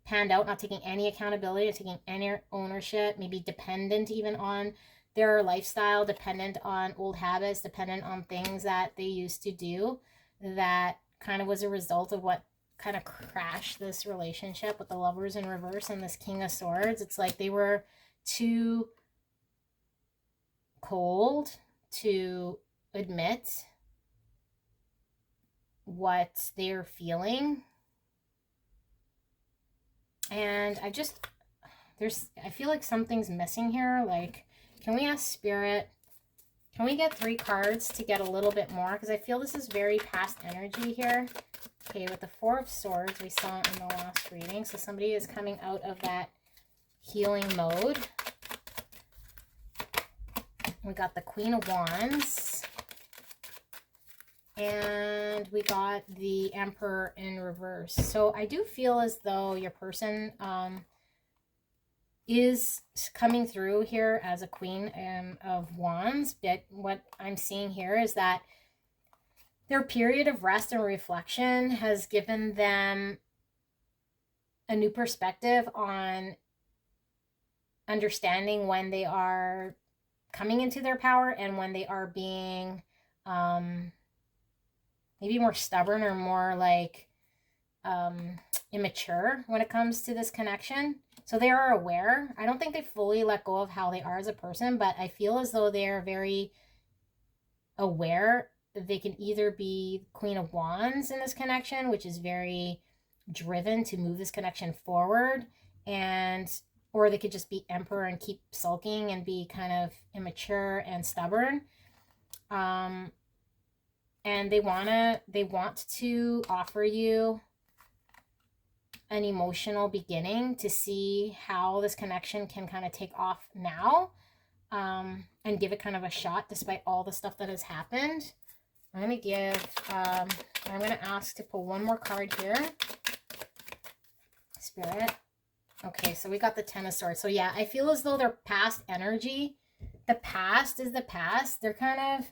S1: panned out, not taking any accountability, not taking any ownership, maybe dependent even on their lifestyle, dependent on old habits, dependent on things that they used to do that kind of was a result of what kind of crashed this relationship with the Lovers in reverse and this King of Swords. It's like they were too cold to admit what they're feeling. And I feel like something's missing here. Like, can we ask Spirit, can we get 3 cards to get a little bit more? Because I feel this is very past energy here. Okay, with the Four of Swords, we saw in the last reading. So somebody is coming out of that healing mode. We got the Queen of Wands. And we got the Emperor in reverse. So I do feel as though your person is coming through here as a Queen of Wands. But what I'm seeing here is that their period of rest and reflection has given them a new perspective on understanding when they are coming into their power and when they are being maybe more stubborn or more like immature when it comes to this connection. So they are aware. I don't think they fully let go of how they are as a person, but I feel as though they're very aware. They can either be Queen of Wands in this connection, which is very driven to move this connection forward, and or they could just be Emperor and keep sulking and be kind of immature and stubborn. And they want to offer you an emotional beginning to see how this connection can kind of take off now, and give it kind of a shot despite all the stuff that has happened. I'm going to ask to pull one more card here. Spirit. Okay, so we got the Ten of Swords. So yeah, I feel as though their past energy, the past is the past. They're kind of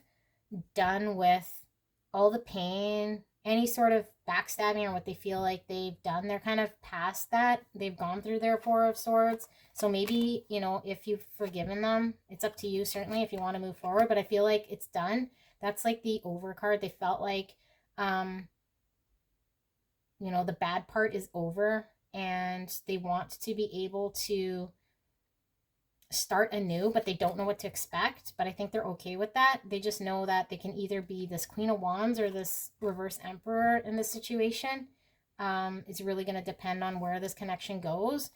S1: done with all the pain, any sort of backstabbing or what they feel like they've done. They're kind of past that. They've gone through their Four of Swords. So maybe, you know, if you've forgiven them, it's up to you, certainly, if you want to move forward. But I feel like it's done. That's like the over card. They felt like, you know, the bad part is over, and they want to be able to start anew, but they don't know what to expect. But I think they're okay with that. They just know that they can either be this Queen of Wands or this reverse Emperor in this situation. It's really going to depend on where this connection goes.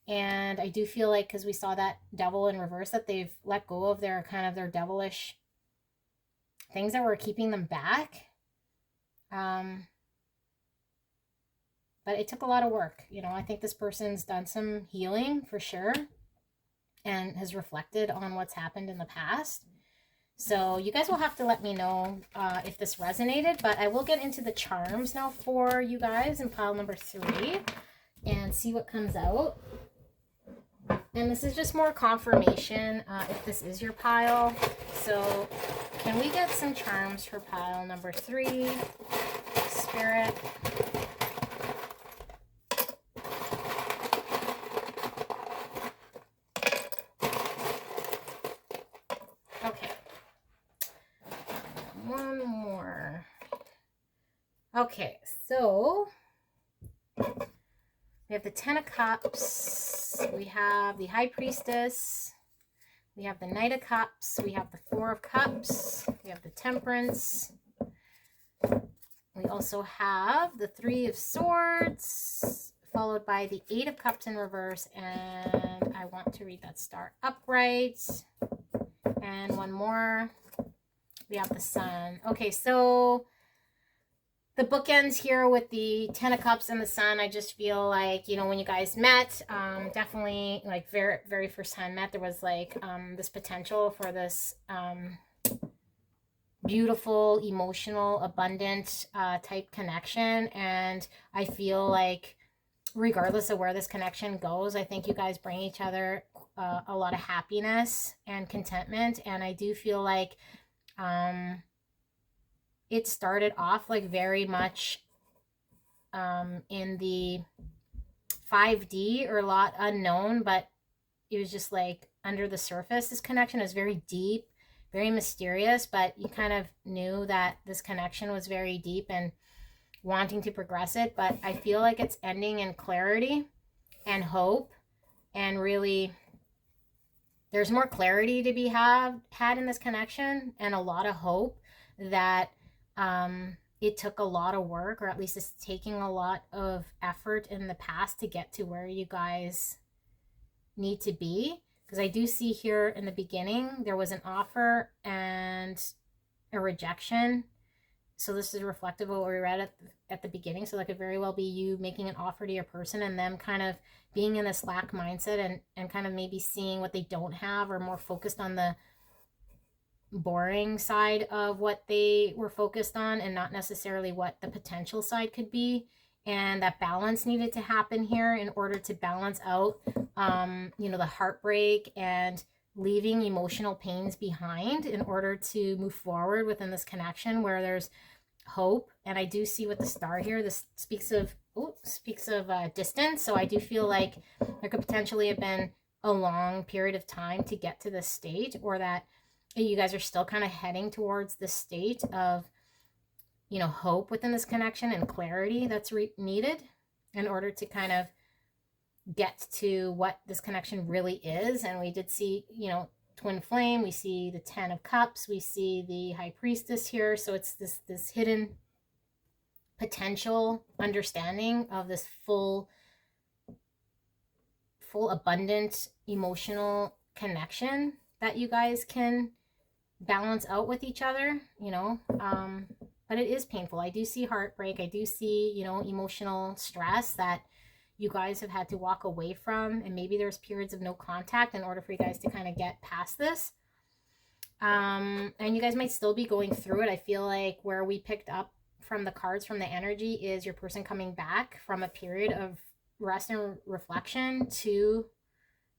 S1: And I do feel like, because we saw that Devil in reverse, that they've let go of their kind of their devilish things that were keeping them back. But it took a lot of work. You know, I think this person's done some healing for sure, and has reflected on what's happened in the past. So you guys will have to let me know if this resonated, but I will get into the charms now for you guys in pile number 3 and see what comes out. And this is just more confirmation if this is your pile. So can we get some charms for pile number 3, Spirit? Okay. One more. Okay, so we have the Ten of Cups, we have the High Priestess, we have the Knight of Cups, we have the Four of Cups, we have the Temperance, we also have the Three of Swords, followed by the Eight of Cups in reverse, and I want to read that star upright, and one more, we have the Sun. Okay, so the bookends here with the Ten of Cups and the Sun, I just feel like, you know, when you guys met, definitely like very, very first time met, there was like this potential for this beautiful, emotional, abundant type connection. And I feel like regardless of where this connection goes, I think you guys bring each other a lot of happiness and contentment. And I do feel like it started off like very much in the 5D, or a lot unknown, but it was just like under the surface. This connection is very deep, very mysterious, but you kind of knew that this connection was very deep and wanting to progress it. But I feel like it's ending in clarity and hope, and really there's more clarity to be had in this connection, and a lot of hope that it took a lot of work, or at least it's taking a lot of effort in the past to get to where you guys need to be. Because I do see here in the beginning there was an offer and a rejection. So this is reflective of what we read at the beginning. So that could very well be you making an offer to your person and them kind of being in this lack mindset and kind of maybe seeing what they don't have, or more focused on the boring side of what they were focused on, and not necessarily what the potential side could be. And that balance needed to happen here in order to balance out you know, the heartbreak and leaving emotional pains behind, in order to move forward within this connection where there's hope. And I do see with the star here, this speaks of distance. So I do feel like there could potentially have been a long period of time to get to this state, or that you guys are still kind of heading towards this state of, you know, hope within this connection and clarity that's needed in order to kind of get to what this connection really is. And we did see, you know, twin flame, we see the 10 of cups, we see the high priestess here. So it's this hidden potential understanding of this full abundant emotional connection that you guys can balance out with each other, you know. But it is painful. I do see heartbreak. I do see, you know, emotional stress that you guys have had to walk away from, and maybe there's periods of no contact in order for you guys to kind of get past this. And you guys might still be going through it. I feel like where we picked up from the cards, from the energy, is your person coming back from a period of rest and reflection to,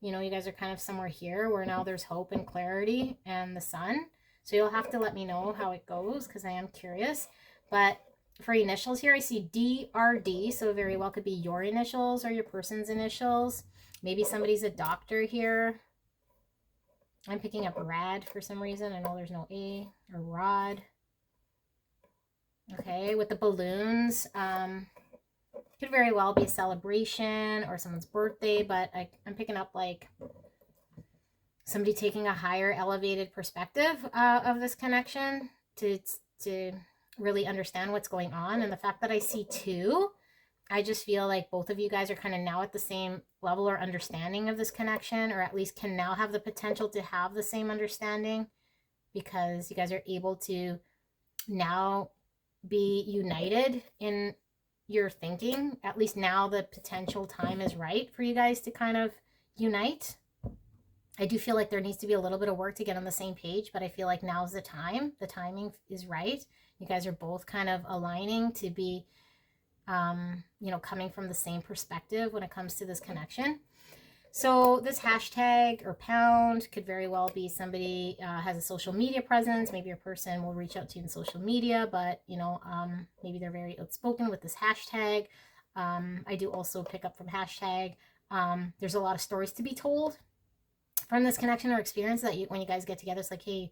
S1: you know, you guys are kind of somewhere here where now there's hope and clarity and the sun. So you'll have to let me know how it goes, because I am curious. But for initials here, I see DRD, so very well could be your initials or your person's initials. Maybe somebody's a doctor here. I'm picking up Rad for some reason. I know there's no A, or Rod. Okay, with the balloons, could very well be a celebration or someone's birthday, but I'm picking up like somebody taking a higher elevated perspective of this connection to really understand what's going on. And the fact that I see 2, I just feel like both of you guys are kind of now at the same level or understanding of this connection, or at least can now have the potential to have the same understanding, because you guys are able to now be united in your thinking. At least now the potential time is right for you guys to kind of unite. I do feel like there needs to be a little bit of work to get on the same page, but I feel like now's the time. The timing is right. You guys are both kind of aligning to be, you know, coming from the same perspective when it comes to this connection. So this hashtag or pound could very well be somebody has a social media presence. Maybe your person will reach out to you in social media, but, you know, maybe they're very outspoken with this hashtag. I do also pick up from hashtag. There's a lot of stories to be told from this connection or experience that when you guys get together, it's like, hey,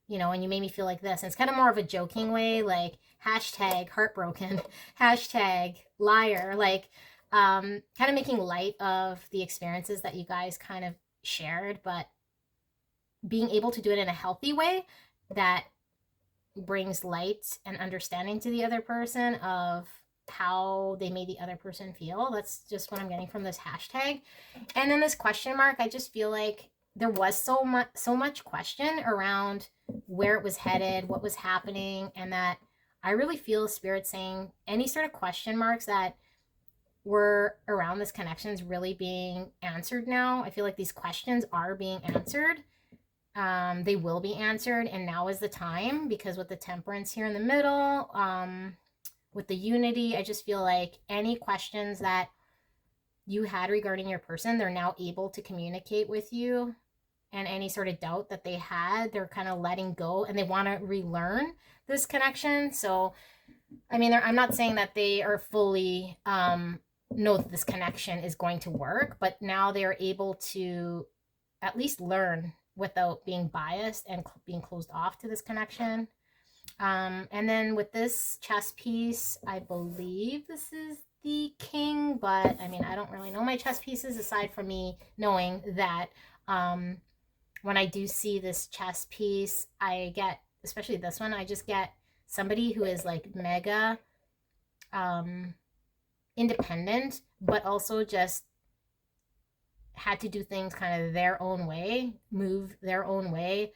S1: you know, and you made me feel like this. And it's kind of more of a joking way, like hashtag heartbroken, hashtag liar, like kind of making light of the experiences that you guys kind of shared, but being able to do it in a healthy way that brings light and understanding to the other person of how they made the other person feel. That's just what I'm getting from this hashtag. And then this question mark, I just feel like there was so much question around where it was headed, what was happening, and that I really feel Spirit saying any sort of question marks that were around this connection is really being answered now. I feel like these questions are being answered. They will be answered, and now is the time, because with the Temperance here in the middle, with the unity, I just feel like any questions that you had regarding your person, they're now able to communicate with you, and any sort of doubt that they had, they're kind of letting go, and they want to relearn this connection. So, I mean, I'm not saying that they are fully know that this connection is going to work, but now they are able to at least learn without being biased and being closed off to this connection. And then with this chess piece, I believe this is the king, but I mean, I don't really know my chess pieces aside from me knowing that when I do see this chess piece, I get, especially this one, I just get somebody who is like mega independent, but also just had to do things kind of their own way, move their own way,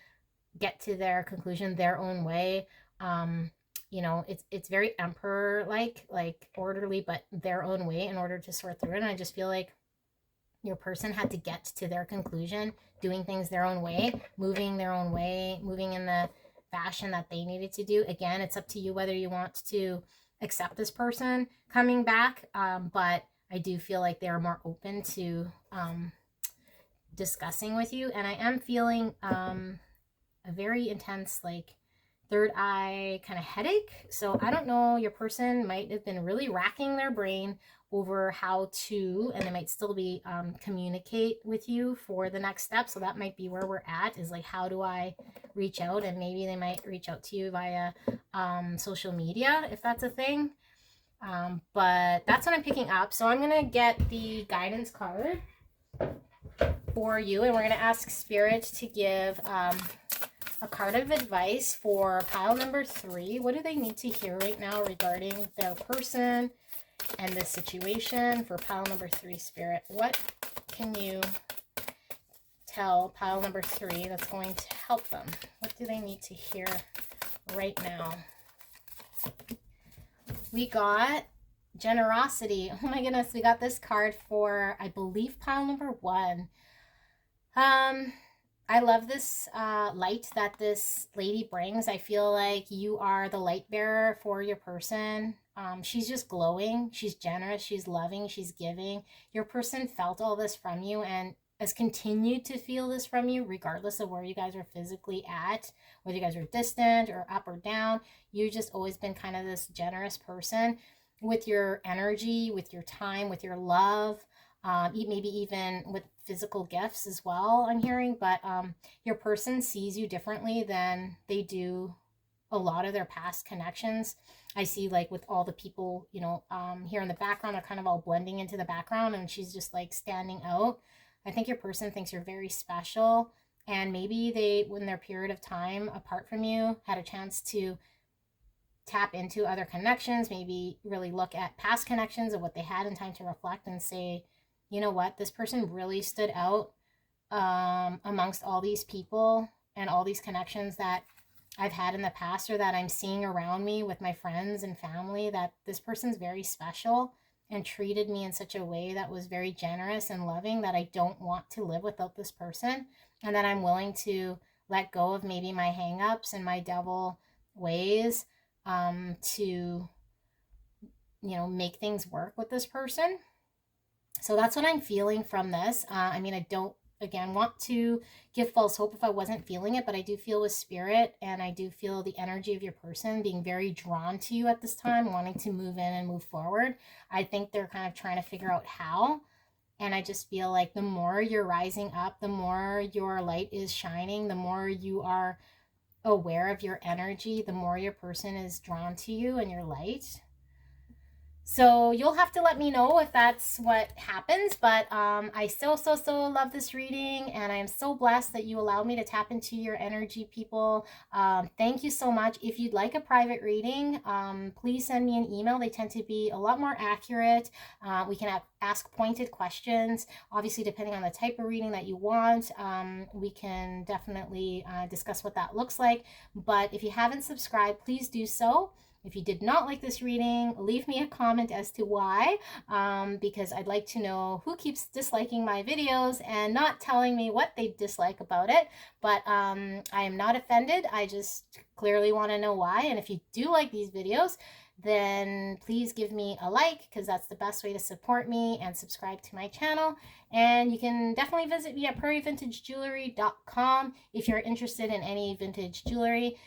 S1: get to their conclusion their own way. You know, it's very emperor like orderly, but their own way in order to sort through it. And I just feel like your person had to get to their conclusion, doing things their own way, moving their own way, moving in the fashion that they needed to do. Again, it's up to you whether you want to accept this person coming back, but I do feel like they're more open to discussing with you. And I am feeling a very intense like third eye kind of headache. So I don't know, your person might have been really racking their brain over how to, and they might still be communicate with you for the next step. So that might be where we're at, is like, how do I reach out? And maybe they might reach out to you via social media, if that's a thing. But that's what I'm picking up. So I'm gonna get the guidance card for you, and we're gonna ask Spirit to give a card of advice for pile number 3. What do they need to hear right now regarding their person and this situation for pile number 3, Spirit? What can you tell pile number 3 that's going to help them? What do they need to hear right now? We got generosity. Oh my goodness, we got this card for, I believe, pile number 1. I love this light that this lady brings. I feel like you are the light bearer for your person. She's just glowing. She's generous. She's loving. She's giving. Your person felt all this from you and has continued to feel this from you, regardless of where you guys are physically at, whether you guys are distant or up or down. You've just always been kind of this generous person with your energy, with your time, with your love. Maybe even with physical gifts as well, I'm hearing. But your person sees you differently than they do a lot of their past connections. I see, like, with all the people, you know, here in the background, they're kind of all blending into the background, and she's just like standing out. I think your person thinks you're very special, and maybe they, when their period of time apart from you, had a chance to tap into other connections, maybe really look at past connections of what they had in time to reflect and say, you know what, this person really stood out amongst all these people and all these connections that I've had in the past, or that I'm seeing around me with my friends and family, that this person's very special and treated me in such a way that was very generous and loving, that I don't want to live without this person, and that I'm willing to let go of maybe my hang-ups and my devil ways to, you know, make things work with this person. So that's what I'm feeling from this. I mean, I don't, again, want to give false hope if I wasn't feeling it, but I do feel with Spirit, and I do feel the energy of your person being very drawn to you at this time, wanting to move in and move forward. I think they're kind of trying to figure out how. And I just feel like the more you're rising up, the more your light is shining, the more you are aware of your energy, the more your person is drawn to you and your light. So you'll have to let me know if that's what happens, but I so love this reading, and I am so blessed that you allowed me to tap into your energy, people. Thank you so much. If you'd like a private reading, please send me an email. They tend to be a lot more accurate. We can ask pointed questions, obviously depending on the type of reading that you want. We can definitely discuss what that looks like. But if you haven't subscribed, please do so. If you did not like this reading, leave me a comment as to why, because I'd like to know who keeps disliking my videos and not telling me what they dislike about it. But I am not offended. I just clearly want to know why. And if you do like these videos, then please give me a like, because that's the best way to support me, and subscribe to my channel. And you can definitely visit me at prairievintagejewelry.com if you're interested in any vintage jewelry.